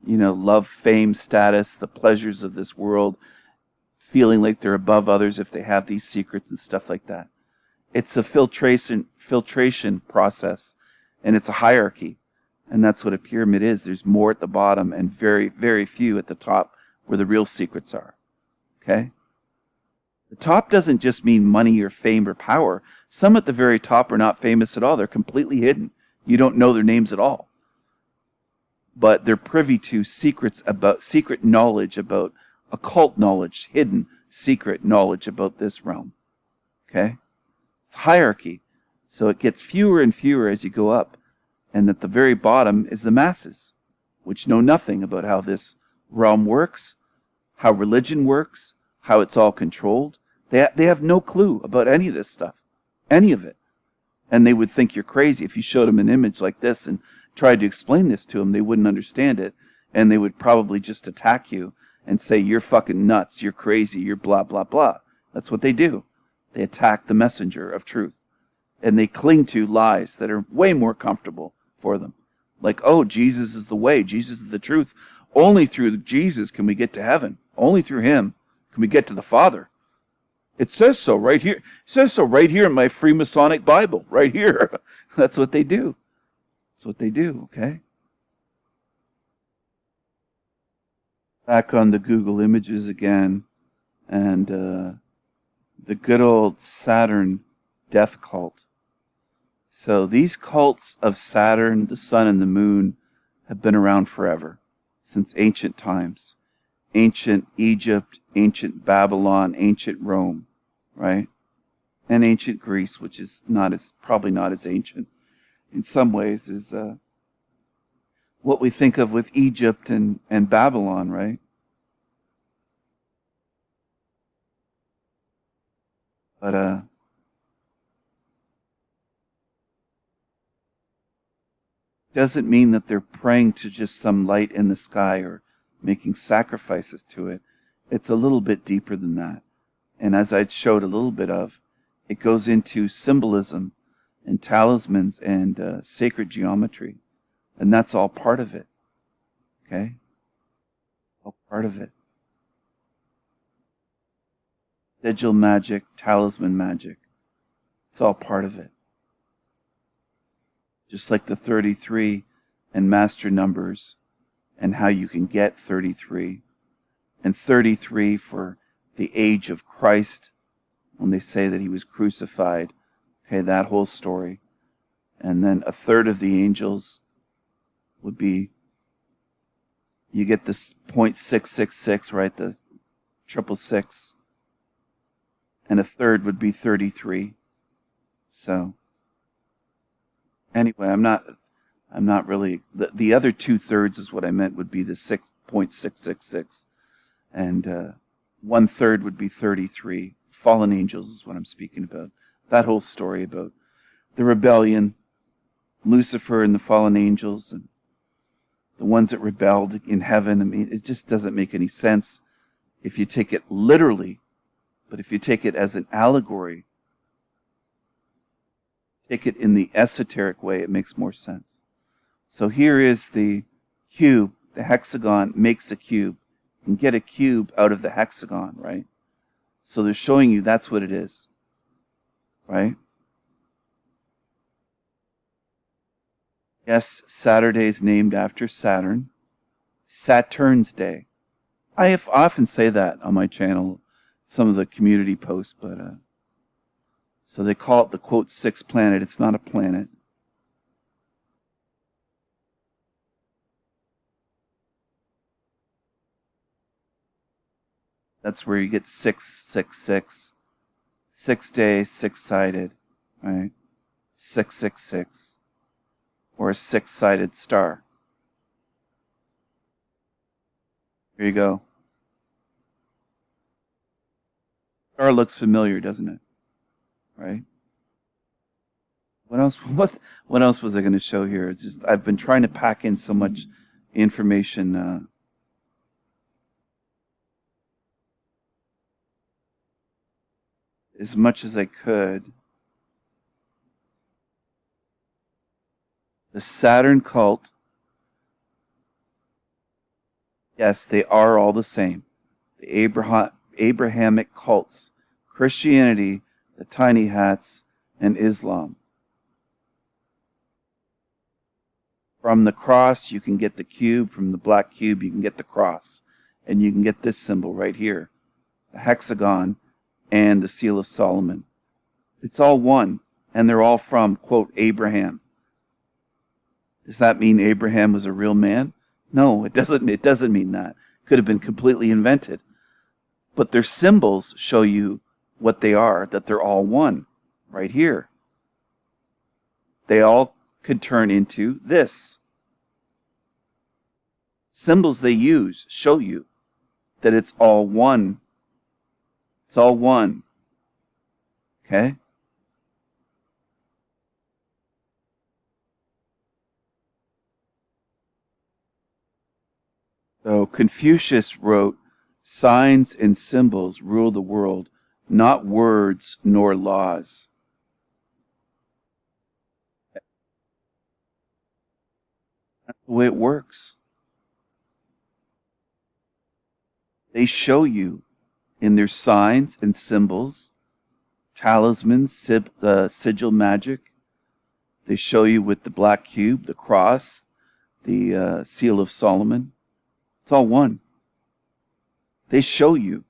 love fame, status, the pleasures of this world, feeling like they're above others if they have these secrets and stuff like that. It's a filtration process, and it's a hierarchy, and that's what a pyramid is. There's more at the bottom and very, very few at the top where the real secrets are. Okay? The top doesn't just mean money or fame or power. Some at the very top are not famous at all. They're completely hidden. You don't know their names at all. But they're privy to secret knowledge about occult knowledge, hidden secret knowledge about this realm. Okay? It's hierarchy. So it gets fewer and fewer as you go up. And at the very bottom is the masses, which know nothing about how this realm works, how religion works, how it's all controlled. They have no clue about any of this stuff. Any of it. And they would think you're crazy. If you showed them an image like this and tried to explain this to them, they wouldn't understand it. And they would probably just attack you and say, you're fucking nuts, you're crazy, you're blah, blah, blah. That's what they do. They attack the messenger of truth. And they cling to lies that are way more comfortable for them. Like, oh, Jesus is the way, Jesus is the truth. Only through Jesus can we get to heaven. Only through him can we get to the Father. It says so right here. It says so right here in my Freemasonic Bible. Right here. That's what they do. That's what they do, okay? Back on the Google images again. And the good old Saturn death cult. So these cults of Saturn, the sun, and the moon have been around forever. Since ancient times. Ancient Egypt, ancient Babylon, ancient Rome, right? And ancient Greece, which is probably not as ancient in some ways as what we think of with Egypt and Babylon, right? But doesn't mean that they're praying to just some light in the sky or making sacrifices to it. It's a little bit deeper than that. And as I showed a little bit of, it goes into symbolism and talismans and sacred geometry. And that's all part of it. Okay? All part of it. Sigil magic, talisman magic. It's all part of it. Just like the 33 and master numbers and how you can get 33. And 33 for the age of Christ when they say that he was crucified. Okay, that whole story. And then a third of the angels would be, you get this 0.666, right? The 666. And a third would be 33. So, anyway, I'm not really, the other 2/3 is what I meant would be the 6.666. And 1/3 would be 33. Fallen angels is what I'm speaking about. That whole story about the rebellion, Lucifer and the fallen angels, and the ones that rebelled in heaven. I mean, it just doesn't make any sense if you take it literally. But if you take it as an allegory, take it in the esoteric way, it makes more sense. So here is the cube. The hexagon makes a cube. You can get a cube out of the hexagon, right? So they're showing you that's what it is, right? Yes, Saturday is named after Saturn. Saturn's Day. I often say that on my channel, some of the community posts, but so they call it the quote sixth planet. It's not a planet. That's where you get 666. 6 day, 6-sided, right? 666. Or a 6-sided star. Here you go. Star looks familiar, doesn't it? Right? What else was I going to show here? It's just I've been trying to pack in so much information. as much as I could. The Saturn cult, yes, they are all the same. The Abrahamic cults, Christianity, the tiny hats, and Islam. From the cross, you can get the cube. From the black cube, you can get the cross. And you can get this symbol right here, the hexagon and the seal of Solomon. It's all one, and they're all from, quote, Abraham. Does that mean Abraham was a real man? No, it doesn't. It doesn't mean that. It could have been completely invented. But their symbols show you what they are, that they're all one, right here. They all could turn into this. Symbols they use show you that it's all one. It's all one. Okay? So Confucius wrote, "Signs and symbols rule the world, not words nor laws." That's the way it works. They show you in their signs and symbols, talismans, sigil magic. They show you with the black cube, the cross, the seal of Solomon. It's all one. They show you.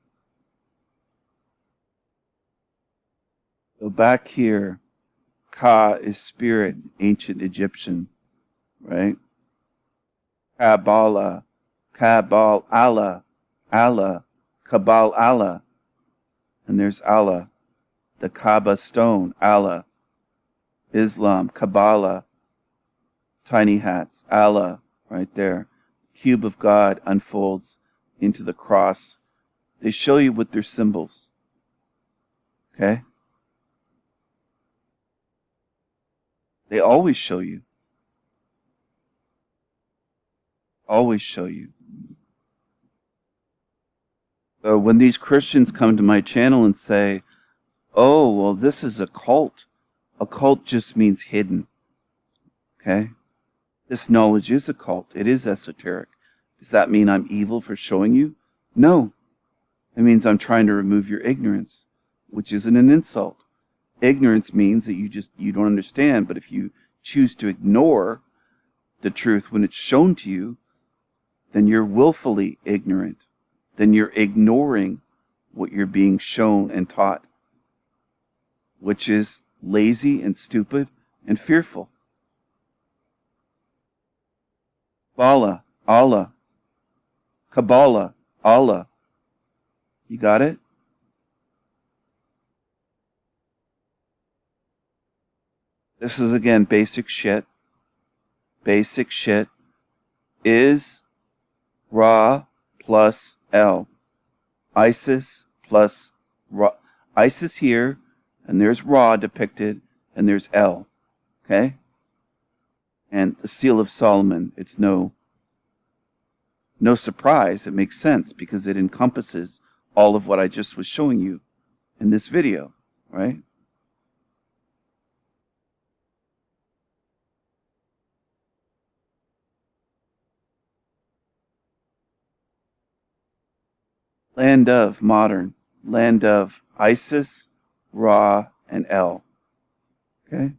So back here, Ka is spirit, ancient Egyptian, right? Kabbalah, Kabal Allah, Allah, Kabal Allah. And there's Allah, the Kaaba stone, Allah. Islam, Kabbalah, tiny hats, Allah, right there. Cube of God unfolds into the cross. They show you with their symbols. Okay? They always show you. Always show you. So when these Christians come to my channel and say, "Oh, well, this is a cult just means hidden." Okay? This knowledge is a cult. It is esoteric. Does that mean I'm evil for showing you? No. It means I'm trying to remove your ignorance, which isn't an insult. Ignorance means that you don't understand, but if you choose to ignore the truth when it's shown to you, then you're willfully ignorant. Then you're ignoring what you're being shown and taught, which is lazy and stupid and fearful. Bala, Allah, Kabbalah, Allah. You got it? This is again basic shit. Basic shit is Ra plus L. Isis plus Ra. Isis here, and there's Ra depicted, and there's L. Okay? And the seal of Solomon, it's no surprise. It makes sense because it encompasses all of what I just was showing you in this video, right? Land of modern, land of Isis, Ra, and El. Okay?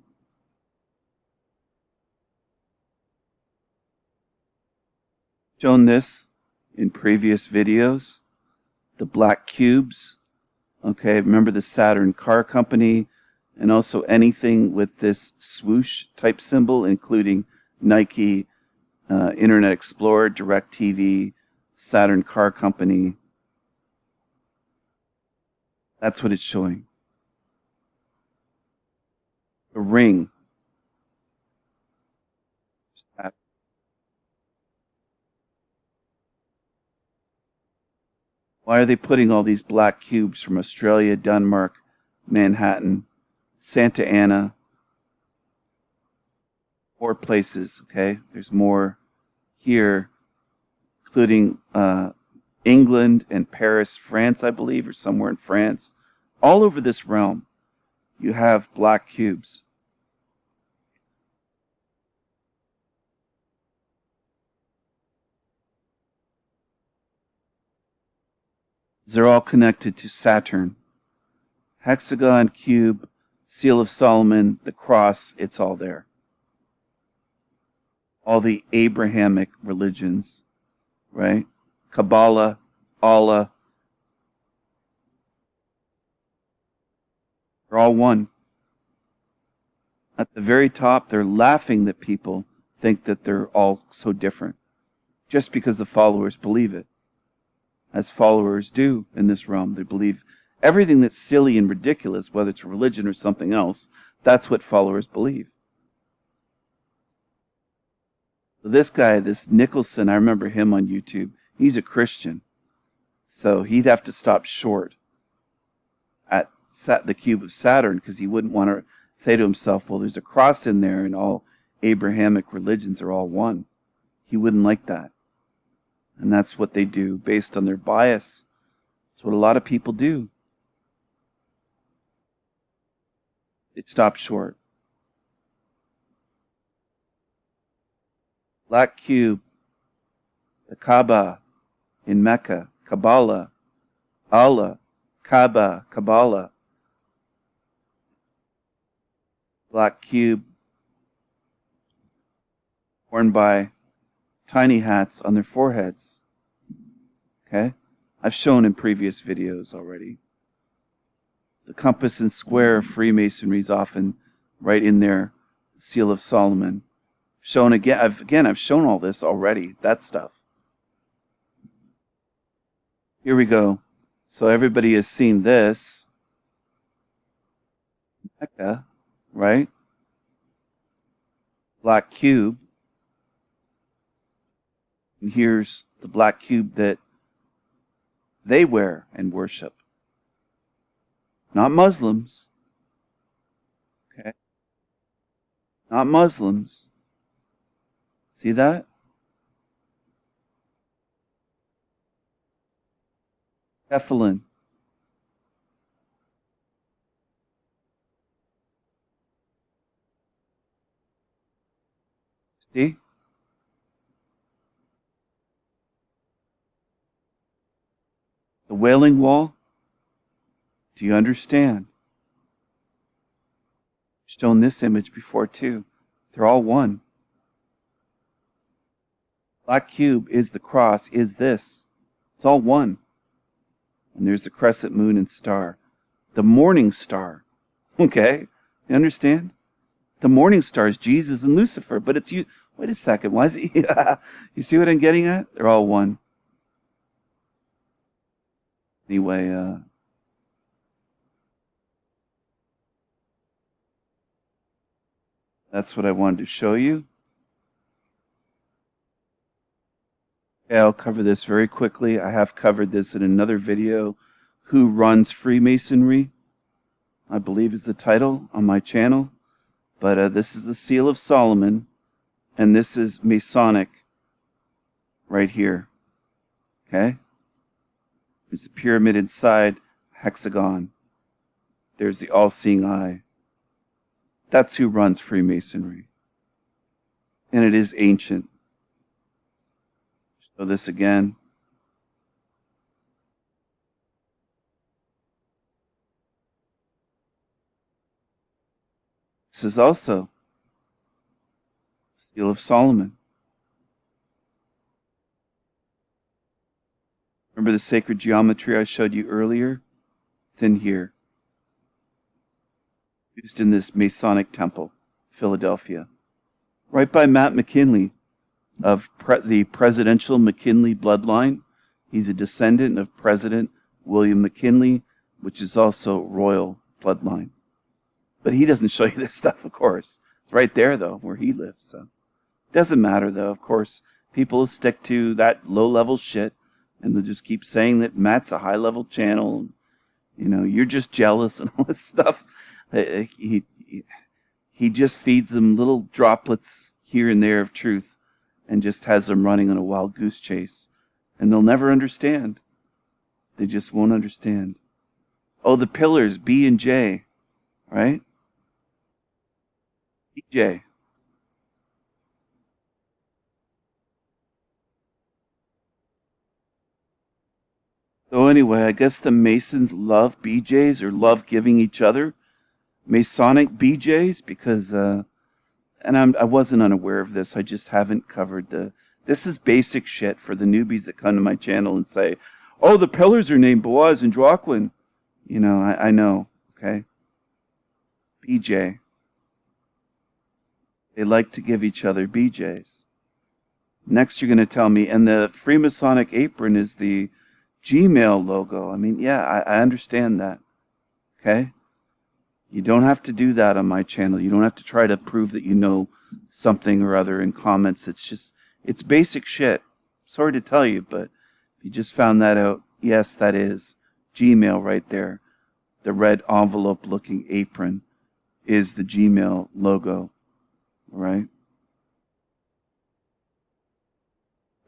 Shown this in previous videos. The black cubes. Okay, remember the Saturn car company, and also anything with this swoosh type symbol, including Nike, Internet Explorer, DirecTV, Saturn car company. That's what it's showing. The ring. Why are they putting all these black cubes from Australia, Denmark, Manhattan, Santa Ana? More places, okay? There's more here, including England and Paris, France, I believe, or somewhere in France. All over this realm, you have black cubes. They're all connected to Saturn. Hexagon, cube, Seal of Solomon, the cross, it's all there. All the Abrahamic religions, right? Kabbalah, Allah, they're all one. At the very top, they're laughing that people think that they're all so different, just because the followers believe it. As followers do in this realm, they believe everything that's silly and ridiculous, whether it's religion or something else, that's what followers believe. This guy, this Nicholson, I remember him on YouTube. He's a Christian. So he'd have to stop short at the cube of Saturn because he wouldn't want to say to himself, well, there's a cross in there and all Abrahamic religions are all one. He wouldn't like that. And that's what they do based on their bias. That's what a lot of people do. It stops short. Black cube, the Kaaba in Mecca, Kabbalah, Allah, Kaaba, Kabbalah. Black cube worn by tiny hats on their foreheads. Okay? I've shown in previous videos already. The compass and square of Freemasonry is often right in their Seal of Solomon. Shown again. I've shown all this already. That stuff. Here we go. So everybody has seen this. Mecca, right? Black cube. And here's the black cube that they wear and worship. Not Muslims. Okay? Not Muslims. See that? Tefillin. See? The Wailing Wall. Do you understand? I've shown this image before too. They're all one. Black cube is the cross, is this. It's all one. And there's the crescent moon and star. The morning star. Okay? You understand? The morning star is Jesus and Lucifer, but it's you. Wait a second. Why is it? You see what I'm getting at? They're all one. Anyway, that's what I wanted to show you. Okay, I'll cover this very quickly. I have covered this in another video. Who Runs Freemasonry? I believe is the title on my channel. But this is the Seal of Solomon. And this is Masonic right here. Okay? There's a pyramid inside, hexagon. There's the all-seeing eye. That's who runs Freemasonry. And it is ancient. Show this again. This is also Seal of Solomon. Remember the sacred geometry I showed you earlier? It's in here. Used in this Masonic temple, Philadelphia. Right by Matt McKinley of the presidential McKinley bloodline. He's a descendant of President William McKinley, which is also royal bloodline. But he doesn't show you this stuff, of course. It's right there, though, where he lives. So it doesn't matter, though. Of course, people will stick to that low-level shit, and they'll just keep saying that Matt's a high-level channel. You know, you're just jealous and all this stuff. He just feeds them little droplets here and there of truth and just has them running on a wild goose chase. And they'll never understand. They just won't understand. Oh, the pillars, B and J, right? BJ. So anyway, I guess the Masons love BJs or love giving each other Masonic BJs because, and I wasn't unaware of this. I just haven't covered the. This is basic shit for the newbies that come to my channel and say, "Oh, the pillars are named Boaz and Joaquin." You know, I know. Okay, BJ. They like to give each other BJs. Next, you're going to tell me, and the Freemasonic apron is the Gmail logo. I mean, yeah, I understand that. Okay? You don't have to do that on my channel. You don't have to try to prove that you know something or other in comments. It's just, it's basic shit. Sorry to tell you, but if you just found that out, yes, that is Gmail right there. The red envelope looking apron is the Gmail logo, right?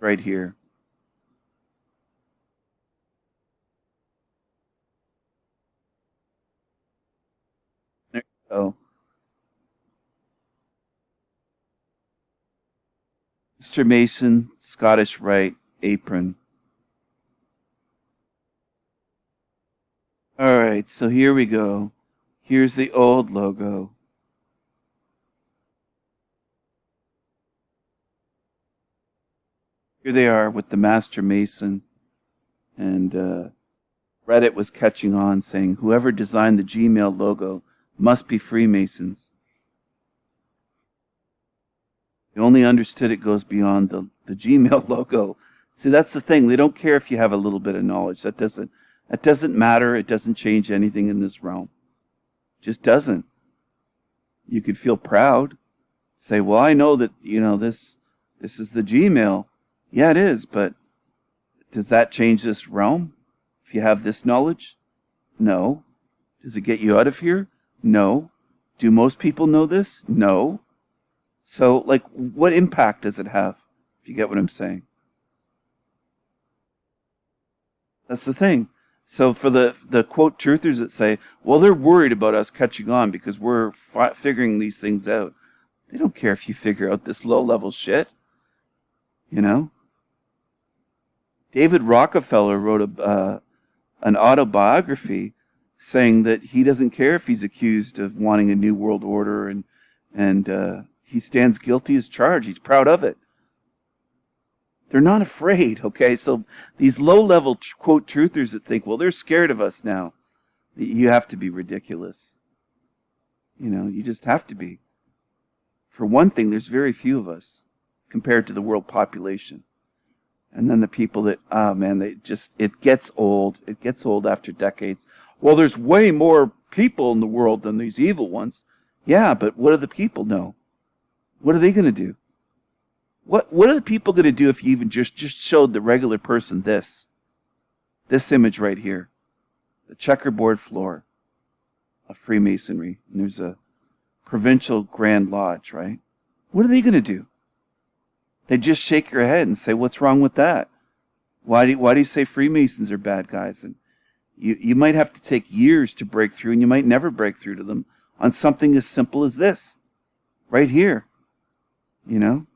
Right here. There you go. Mr. Mason, Scottish Rite apron. All right, so here we go. Here's the old logo. Here they are with the Master Mason. And Reddit was catching on saying whoever designed the Gmail logo must be Freemasons. They only understood it goes beyond the Gmail logo. See, that's the thing. They don't care if you have a little bit of knowledge. That doesn't matter. It doesn't change anything in this realm. It just doesn't. You could feel proud. Say, well, I know that, this is the Gmail. Yeah, it is, but does that change this realm? If you have this knowledge? No. Does it get you out of here? No. Do most people know this? No. So, like, what impact does it have? If you get what I'm saying. That's the thing. So for the quote truthers that say, well, they're worried about us catching on because we're figuring these things out. They don't care if you figure out this low level shit. You know? David Rockefeller wrote an autobiography saying that he doesn't care if he's accused of wanting a new world order and he stands guilty as charged. He's proud of it. They're not afraid, okay? So these low-level quote truthers that think, well, they're scared of us now. You have to be ridiculous. You just have to be. For one thing, there's very few of us compared to the world population. And then the people that, man, it gets old. It gets old after decades. Well, there's way more people in the world than these evil ones. Yeah, but what do the people know? What are they going to do? What are the people going to do if you even just showed the regular person this image right here, the checkerboard floor of Freemasonry, and there's a provincial Grand Lodge, right? What are they going to do? They just shake your head and say, "What's wrong with that? Why do you say Freemasons are bad guys?" And you might have to take years to break through, and you might never break through to them on something as simple as this, right here. You know.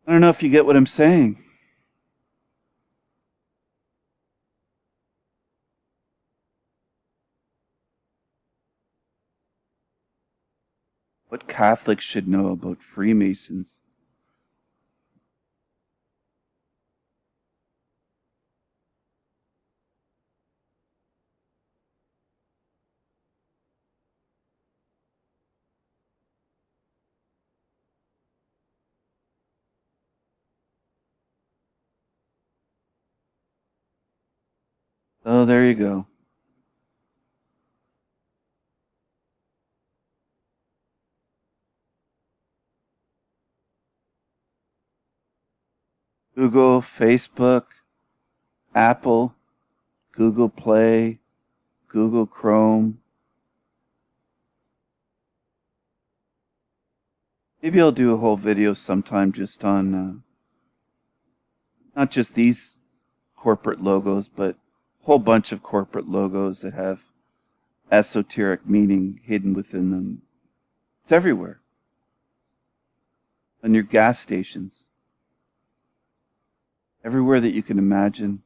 I don't know if you get what I'm saying. What Catholics should know about Freemasons. Oh, there you go. Google, Facebook, Apple, Google Play, Google Chrome. Maybe I'll do a whole video sometime just on not just these corporate logos, but a whole bunch of corporate logos that have esoteric meaning hidden within them. It's everywhere. On your gas stations. Everywhere that you can imagine.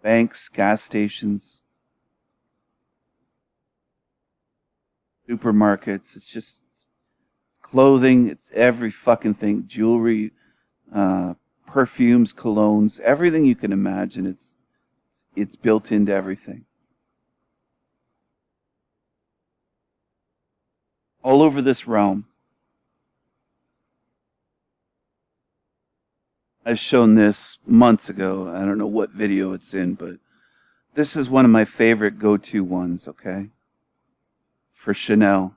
Banks, gas stations, supermarkets. It's just clothing. It's every fucking thing. Jewelry, perfumes, colognes, everything you can imagine. It's built into everything. All over this realm. I've shown this months ago. I don't know what video it's in, but this is one of my favorite go-to ones, okay? For Chanel.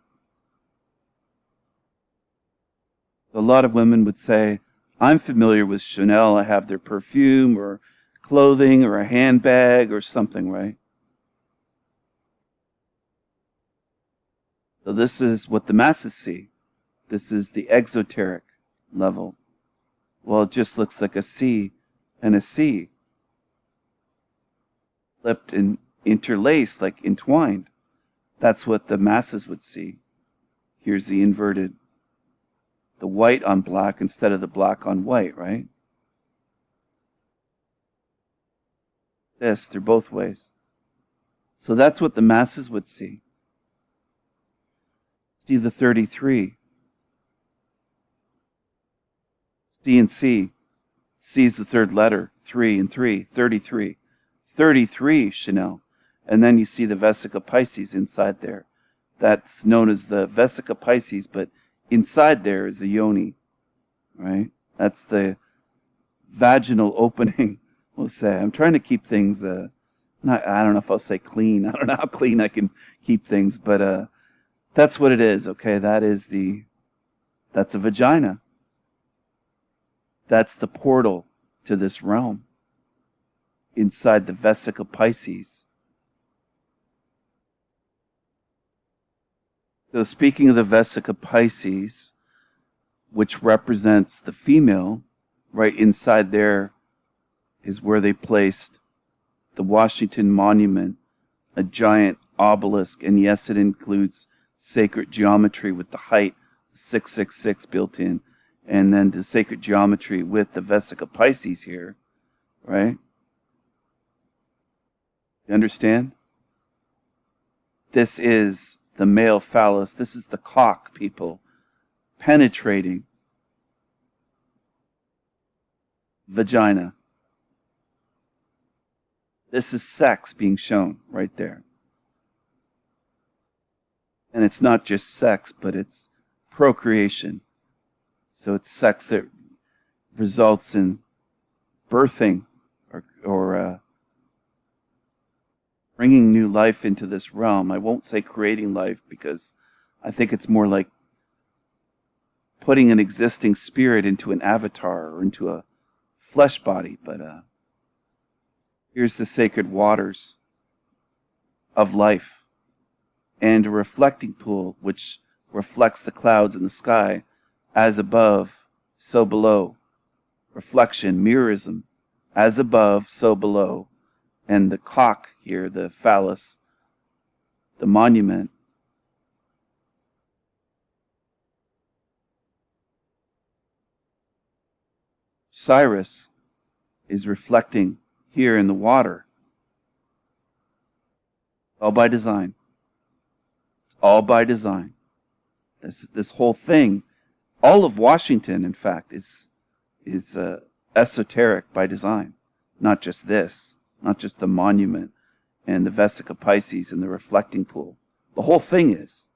A lot of women would say, I'm familiar with Chanel. I have their perfume or clothing or a handbag or something, right? So this is what the masses see. This is the exoteric level. Well, it just looks like a C and a C. Flipped and interlaced, like entwined. That's what the masses would see. Here's the inverted. The white on black instead of the black on white, right? This, they're both ways. So that's what the masses would see. See the 33. C and C. C is the third letter. 3 and 3. 33. 33 Chanel. And then you see the Vesica Pisces inside there. That's known as the Vesica Pisces, but inside there is the yoni, right? That's the vaginal opening, we'll say. I'm trying to keep things, I don't know if I'll say clean. I don't know how clean I can keep things, but that's what it is, okay? That's a vagina. That's the portal to this realm inside the Vesica Pisces. So speaking of the Vesica Pisces, which represents the female, right inside there is where they placed the Washington Monument, a giant obelisk, and yes, it includes sacred geometry with the height 666 built in, and then the sacred geometry with the Vesica Pisces here, right? You understand? This is the male phallus. This is the cock, people, penetrating vagina. This is sex being shown right there. And it's not just sex, but it's procreation. So it's sex that results in birthing or bringing new life into this realm. I won't say creating life because I think it's more like putting an existing spirit into an avatar or into a flesh body. But here's the sacred waters of life and a reflecting pool which reflects the clouds in the sky. As above, so below. Reflection, mirrorism. As above, so below. And the cock here, the phallus, the monument. Cyrus is reflecting here in the water. All by design. All by design. This whole thing, all of Washington, in fact, is esoteric by design. Not just this, not just the monument and the Vesica Pisces and the reflecting pool. The whole thing is.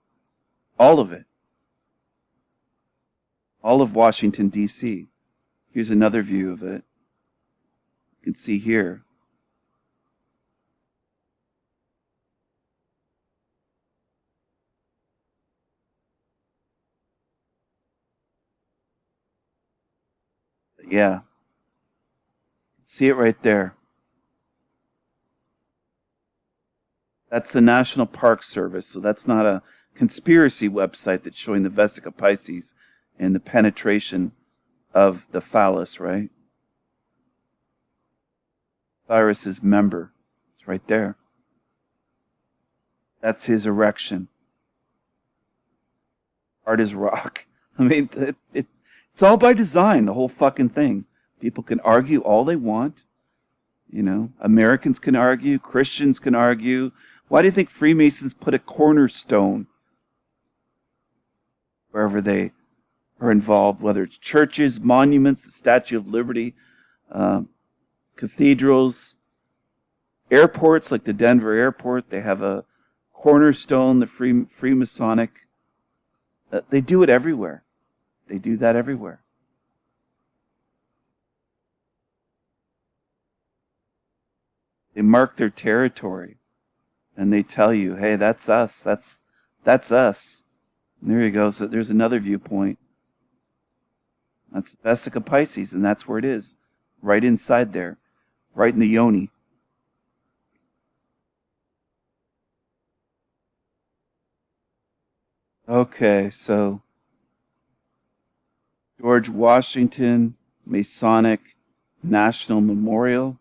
All of it. All of Washington, D.C. Here's another view of it. You can see here. Yeah. See it right there. That's the National Park Service, so that's not a conspiracy website that's showing the Vesica Pisces and the penetration of the phallus, right? Cyrus's member. It's right there. That's his erection. Hard as rock. I mean, it's all by design, the whole fucking thing. People can argue all they want. You know, Americans can argue, Christians can argue. Why do you think Freemasons put a cornerstone wherever they are involved, whether it's churches, monuments, the Statue of Liberty, cathedrals, airports like the Denver airport? They have a cornerstone, the Freemasonic. They do it everywhere. They do that everywhere. They mark their territory, and they tell you, "Hey, that's us. That's us." And there you go. So there's another viewpoint. That's Vesica Pisces, and that's where it is, right inside there, right in the yoni. Okay, so George Washington Masonic National Memorial.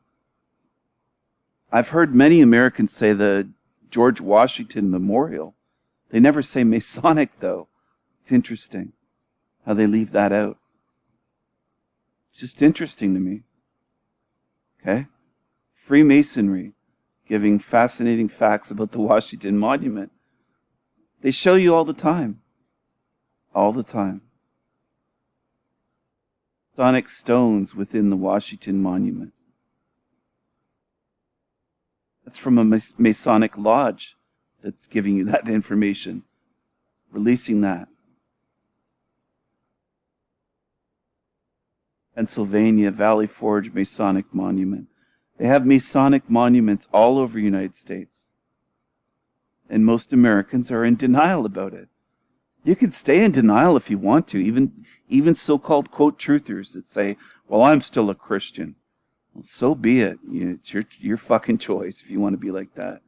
I've heard many Americans say the George Washington Memorial. They never say Masonic, though. It's interesting how they leave that out. It's just interesting to me. Okay? Freemasonry, giving fascinating facts about the Washington Monument. They show you all the time. All the time. Masonic stones within the Washington Monument. That's from a Masonic lodge that's giving you that information, releasing that. Pennsylvania, Valley Forge Masonic Monument. They have Masonic monuments all over the United States. And most Americans are in denial about it. You can stay in denial if you want to, even so-called quote truthers that say, "Well, I'm still a Christian." Well, so be it. It's your fucking choice if you want to be like that.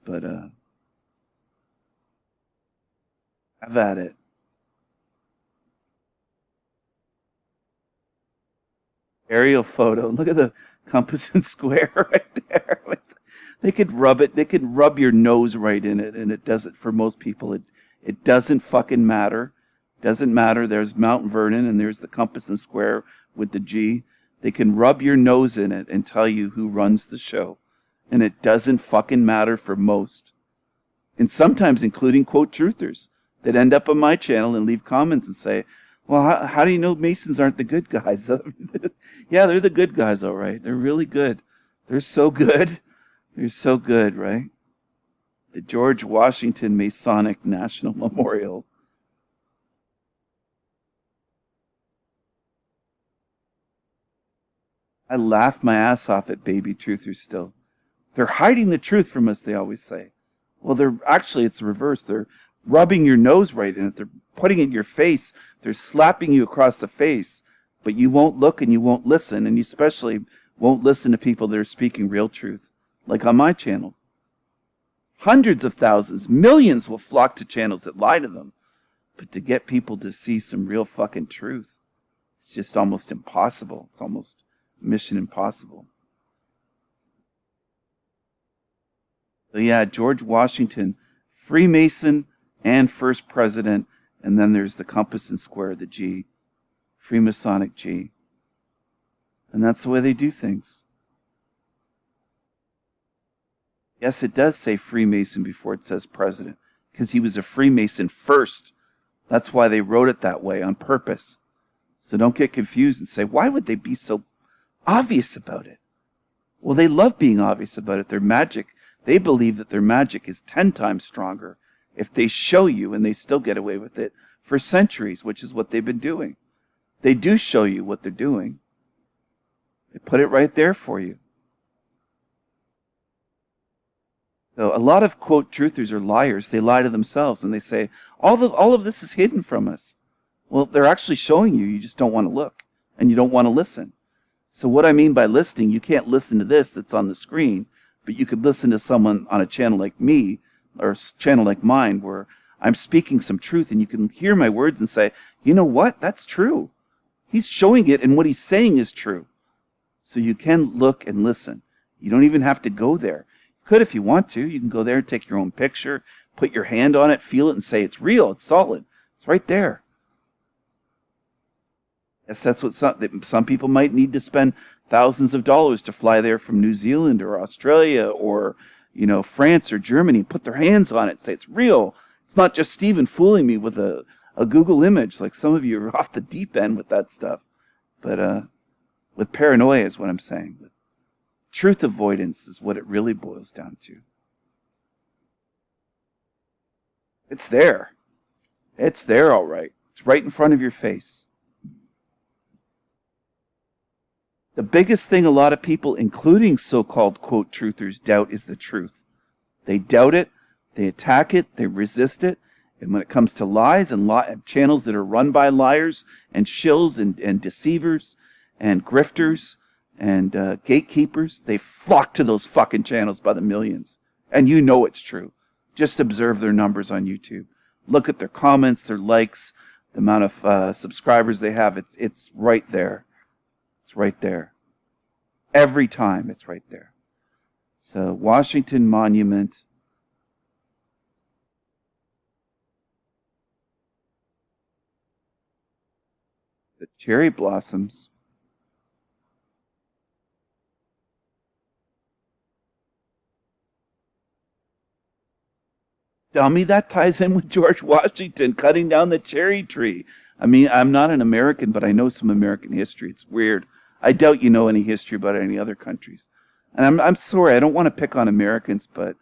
But have at it. Aerial photo. Look at the compass and square right there. They could rub it. They could rub your nose right in it, and it doesn't. For most people, it doesn't fucking matter. Doesn't matter. There's Mount Vernon, and there's the compass and square with the G. They can rub your nose in it and tell you who runs the show. And it doesn't fucking matter for most. And sometimes including quote truthers that end up on my channel and leave comments and say, "Well, how do you know Masons aren't the good guys?" Yeah, they're the good guys, all right. They're really good. They're so good. They're so good, right? The George Washington Masonic National Memorial. I laugh my ass off at baby truthers still. They're hiding the truth from us, they always say. Well, it's the reverse. They're rubbing your nose right in it. They're putting it in your face. They're slapping you across the face. But you won't look and you won't listen, and you especially won't listen to people that are speaking real truth. Like on my channel. Hundreds of thousands, millions will flock to channels that lie to them. But to get people to see some real fucking truth, it's just almost impossible. It's almost mission impossible. So yeah, George Washington, Freemason and first president, and then there's the compass and square, the G, Freemasonic G. And that's the way they do things. Yes, it does say Freemason before it says president, because he was a Freemason first. That's why they wrote it that way on purpose. So don't get confused and say, why would they be so obvious about it? Well, they love being obvious about it. Their magic, they believe that their magic is 10 times stronger if they show you, and they still get away with it for centuries, which is what they've been doing. They do show you what they're doing. They put it right there for you. So a lot of quote truthers are liars. They lie to themselves and they say, all of this is hidden from us. Well, they're actually showing you. You just don't want to look and you don't want to listen. So what I mean by listening, you can't listen to this that's on the screen But you could listen to someone on a channel like me, or a channel like mine, where I'm speaking some truth, and you can hear my words and say, you know what? That's true. He's showing it, and what he's saying is true. So you can look and listen. You don't even have to go there. You could if you want to. You can go there and take your own picture, put your hand on it, feel it, and say, it's real, it's solid. It's right there. Yes, that's what some people might need to spend thousands of dollars to fly there from New Zealand or Australia or, France or Germany, put their hands on it, say it's real. It's not just Stephen fooling me with a Google image, like some of you are off the deep end with that stuff. But with paranoia is what I'm saying. Truth avoidance is what it really boils down to. It's there. It's there, all right. It's right in front of your face. The biggest thing a lot of people, including so-called, quote, truthers, doubt is the truth. They doubt it, they attack it, they resist it, and when it comes to lies and channels that are run by liars and shills and deceivers and grifters and gatekeepers, they flock to those fucking channels by the millions. And you know it's true. Just observe their numbers on YouTube. Look at their comments, their likes, the amount of subscribers they have. It's right there. It's right there. Every time it's right there. So, Washington Monument. The cherry blossoms. Dummy, that ties in with George Washington cutting down the cherry tree. I mean, I'm not an American, but I know some American history. It's weird. I doubt you know any history about any other countries. And I'm sorry, I don't want to pick on Americans, but,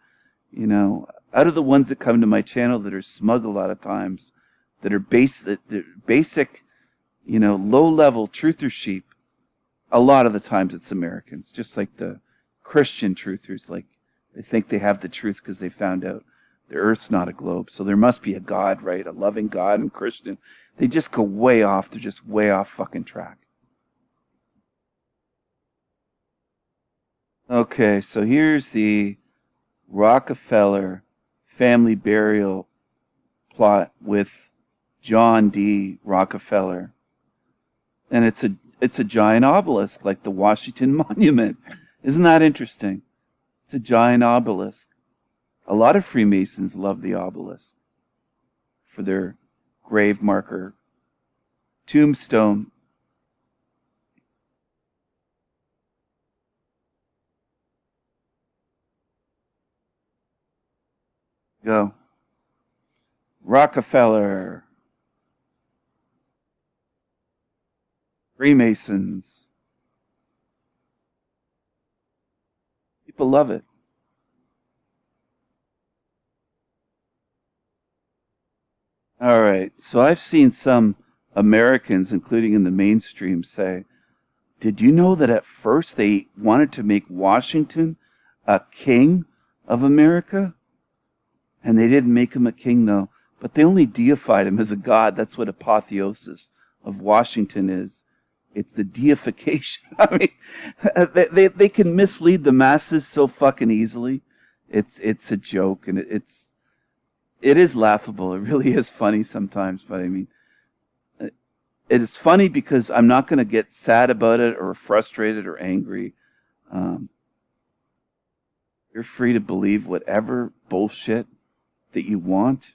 out of the ones that come to my channel that are smug a lot of times, that are basic, low-level truther sheep, a lot of the times it's Americans, just like the Christian truthers. Like, they think they have the truth because they found out the earth's not a globe, so there must be a God, right? A loving God and Christian. They just go way off. They're just way off fucking track. Okay, so here's the Rockefeller family burial plot with John D. Rockefeller. And it's a giant obelisk, like the Washington Monument. Isn't that interesting? It's a giant obelisk. A lot of Freemasons love the obelisk for their grave marker tombstone. Go. Rockefeller. Freemasons. People love it. All right. So I've seen some Americans, including in the mainstream, say, did you know that at first they wanted to make Washington a king of America? And they didn't make him a king, though, but they only deified him as a god. That's what apotheosis of Washington is. It's the deification. I mean, they can mislead the masses so fucking easily. It's a joke, and it is laughable. It really is funny sometimes, but I mean, it is funny because I'm not going to get sad about it or frustrated or angry. You're free to believe whatever bullshit that you want.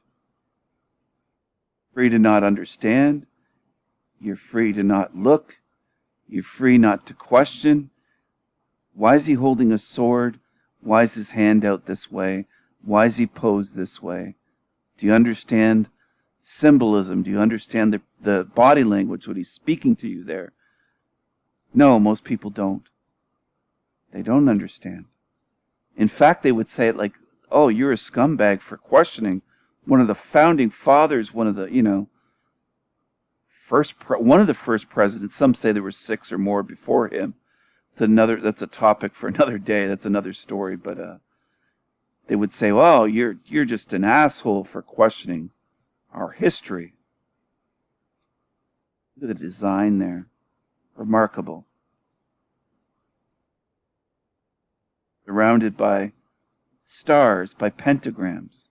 Free to not understand. You're free to not look. You're free not to question. Why is he holding a sword? Why is his hand out this way? Why is he posed this way? Do you understand symbolism? Do you understand the body language, what he's speaking to you there? No, most people don't. They don't understand. In fact, they would say it like, oh, you're a scumbag for questioning one of the founding fathers, one of the, one of the first presidents. Some say there were 6 or more before him. That's a topic for another day. That's another story. But they would say, well, you're just an asshole for questioning our history. Look at the design there. Remarkable. surrounded by stars, by pentagrams.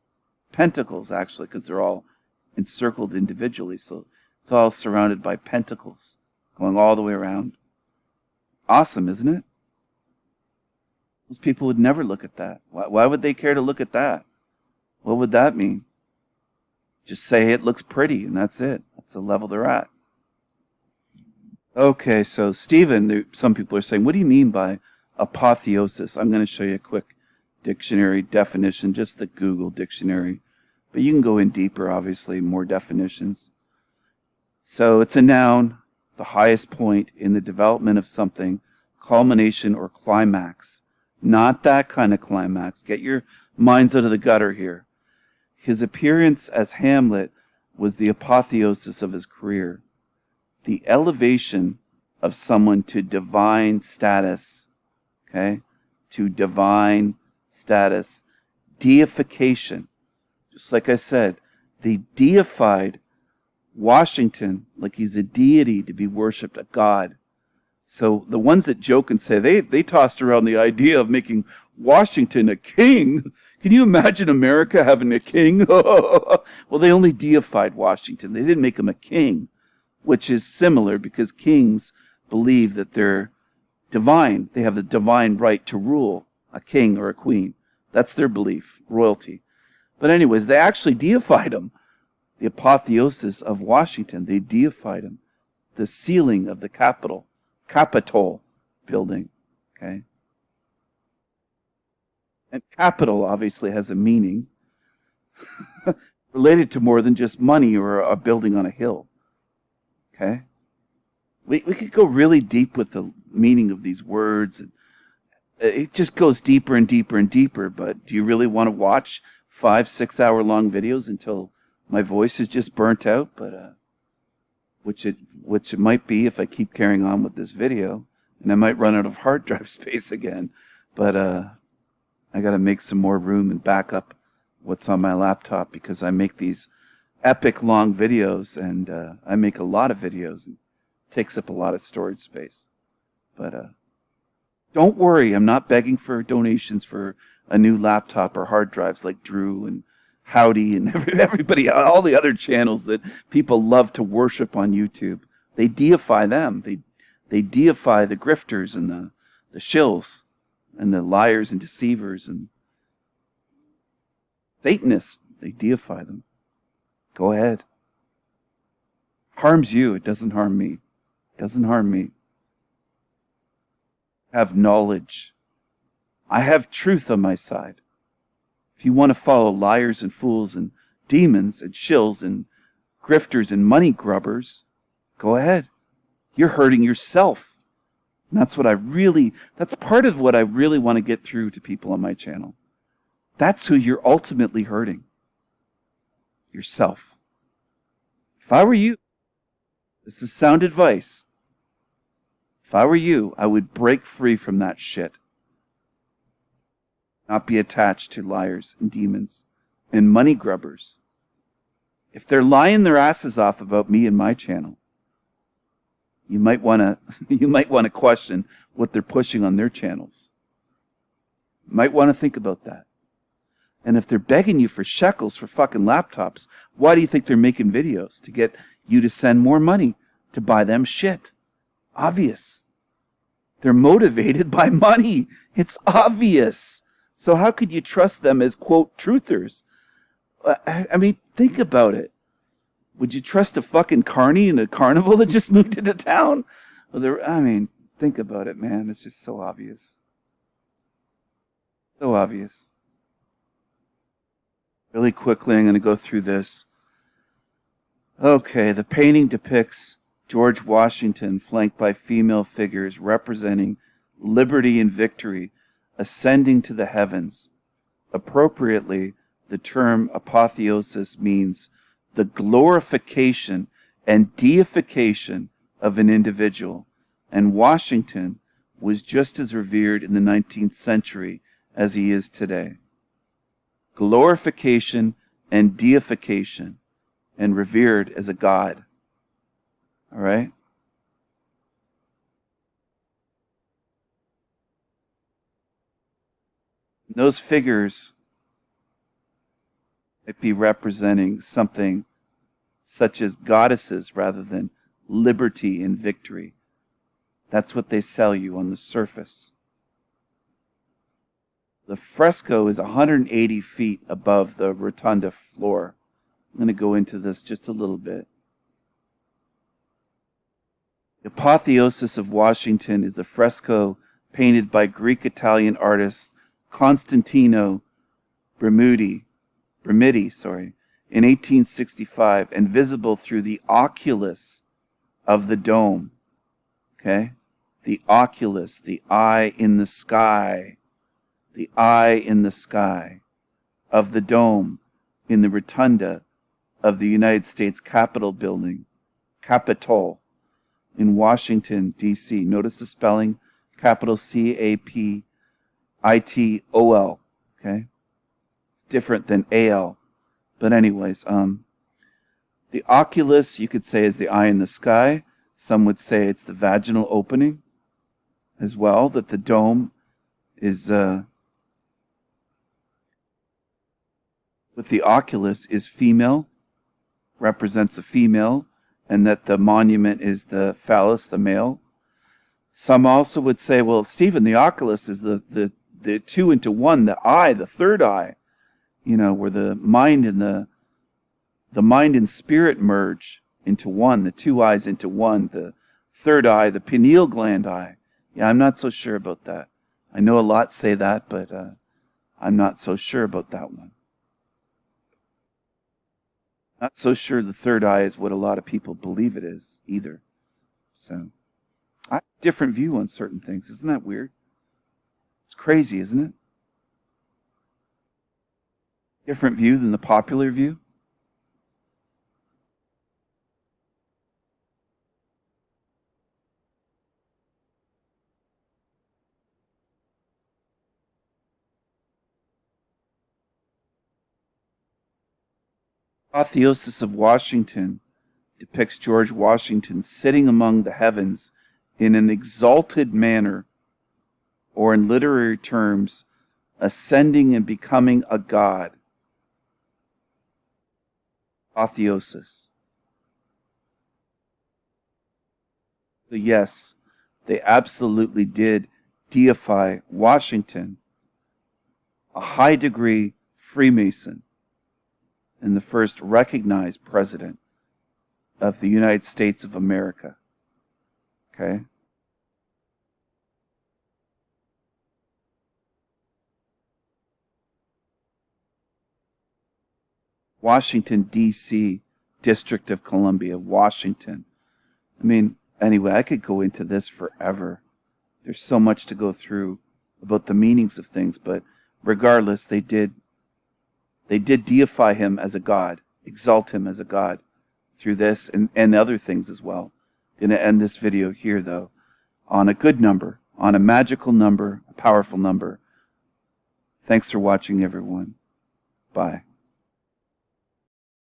Pentacles, actually, because they're all encircled individually. So it's all surrounded by pentacles going all the way around. Awesome, isn't it? Most people would never look at that. Why would they care to look at that? What would that mean? Just say it looks pretty, and that's it. That's the level they're at. Okay, so Stephen, some people are saying, what do you mean by apotheosis? I'm going to show you a quick dictionary definition, just the Google dictionary. But you can go in deeper, obviously, more definitions. So it's a noun, the highest point in the development of something, culmination or climax. Not that kind of climax. Get your minds out of the gutter here. His appearance as Hamlet was the apotheosis of his career. The elevation of someone to divine status. Okay? To divine status. Deification. Just like I said, they deified Washington like he's a deity to be worshipped, a god. So the ones that joke and say, they tossed around the idea of making Washington a king. Can you imagine America having a king? Well, they only deified Washington. They didn't make him a king, which is similar because kings believe that they're divine. They have the divine right to rule, a king or a queen. That's their belief, royalty. But anyways, they actually deified him. The apotheosis of Washington, they deified him. The ceiling of the Capitol building, okay? And capital obviously has a meaning related to more than just money or a building on a hill, okay? We could go really deep with the meaning of these words. It just goes deeper and deeper and deeper, but do you really want to watch 5-6 hour long videos until my voice is just burnt out? But which it might be if I keep carrying on with this video, and I might run out of hard drive space again. But I got to make some more room and back up what's on my laptop because I make these epic long videos, and I make a lot of videos. And it takes up a lot of storage space. But don't worry, I'm not begging for donations for a new laptop or hard drives like Drew and Howdy and everybody, all the other channels that people love to worship on YouTube. They deify them. They deify the grifters and the shills and the liars and deceivers and Satanists. They deify them. Go ahead. Harms you. It doesn't harm me. It doesn't harm me. Have knowledge. I have truth on my side. If you want to follow liars and fools and demons and shills and grifters and money grubbers, go ahead. You're hurting yourself. And that's part of what I really want to get through to people on my channel. That's who you're ultimately hurting. Yourself. If I were you, this is sound advice. If I were you, I would break free from that shit. Not be attached to liars and demons and money grubbers. If they're lying their asses off about me and my channel, you might want to question what they're pushing on their channels. You might want to think about that. And if they're begging you for shekels for fucking laptops, why do you think they're making videos? To get you to send more money to buy them shit. Obvious. They're motivated by money. It's obvious. So how could you trust them as, quote, truthers? I mean, think about it. Would you trust a fucking carny in a carnival that just moved into town? Well, think about it, man. It's just so obvious. So obvious. Really quickly, I'm going to go through this. Okay, the painting depicts George Washington flanked by female figures representing liberty and victory, ascending to the heavens. Appropriately, the term apotheosis means the glorification and deification of an individual, and Washington was just as revered in the 19th century as he is today. Glorification and deification, and revered as a god. All right? Those figures might be representing something such as goddesses rather than liberty and victory. That's what they sell you on the surface. The fresco is 180 feet above the rotunda floor. I'm going to go into this just a little bit. The apotheosis of Washington is the fresco painted by Greek-Italian artist Constantino Bramidi, in 1865, and visible through the oculus of the dome. Okay? The oculus, the eye in the sky. The eye in the sky of the dome in the rotunda of the United States Capitol building, Capitol, in Washington, D.C. Notice the spelling, capital Capitol. Okay? It's different than A-L. But anyways, the oculus, you could say, is the eye in the sky. Some would say it's the vaginal opening as well, that the dome is, with the oculus is female, represents a female, and that the monument is the phallus, the male. Some also would say, well, Stephen, the oculus is the two into one, the eye, the third eye, where the mind and spirit merge into one, the two eyes into one, the third eye, the pineal gland eye. Yeah, I'm not so sure about that. I know a lot say that, but I'm not so sure about that one. Not so sure the third eye is what a lot of people believe it is either. So, I have a different view on certain things. Isn't that weird? It's crazy, isn't it? Different view than the popular view. Apotheosis of Washington depicts George Washington sitting among the heavens in an exalted manner, or in literary terms, ascending and becoming a god. Apotheosis. So yes, they absolutely did deify Washington, a high degree Freemason, and the first recognized president of the United States of America. Okay? Washington, D.C., District of Columbia, Washington. I mean, anyway, I could go into this forever. There's so much to go through about the meanings of things, but regardless, they did deify him as a god, exalt him as a god through this and other things as well. I'm going to end this video here, though, on a good number, on a magical number, a powerful number. Thanks for watching, everyone. Bye.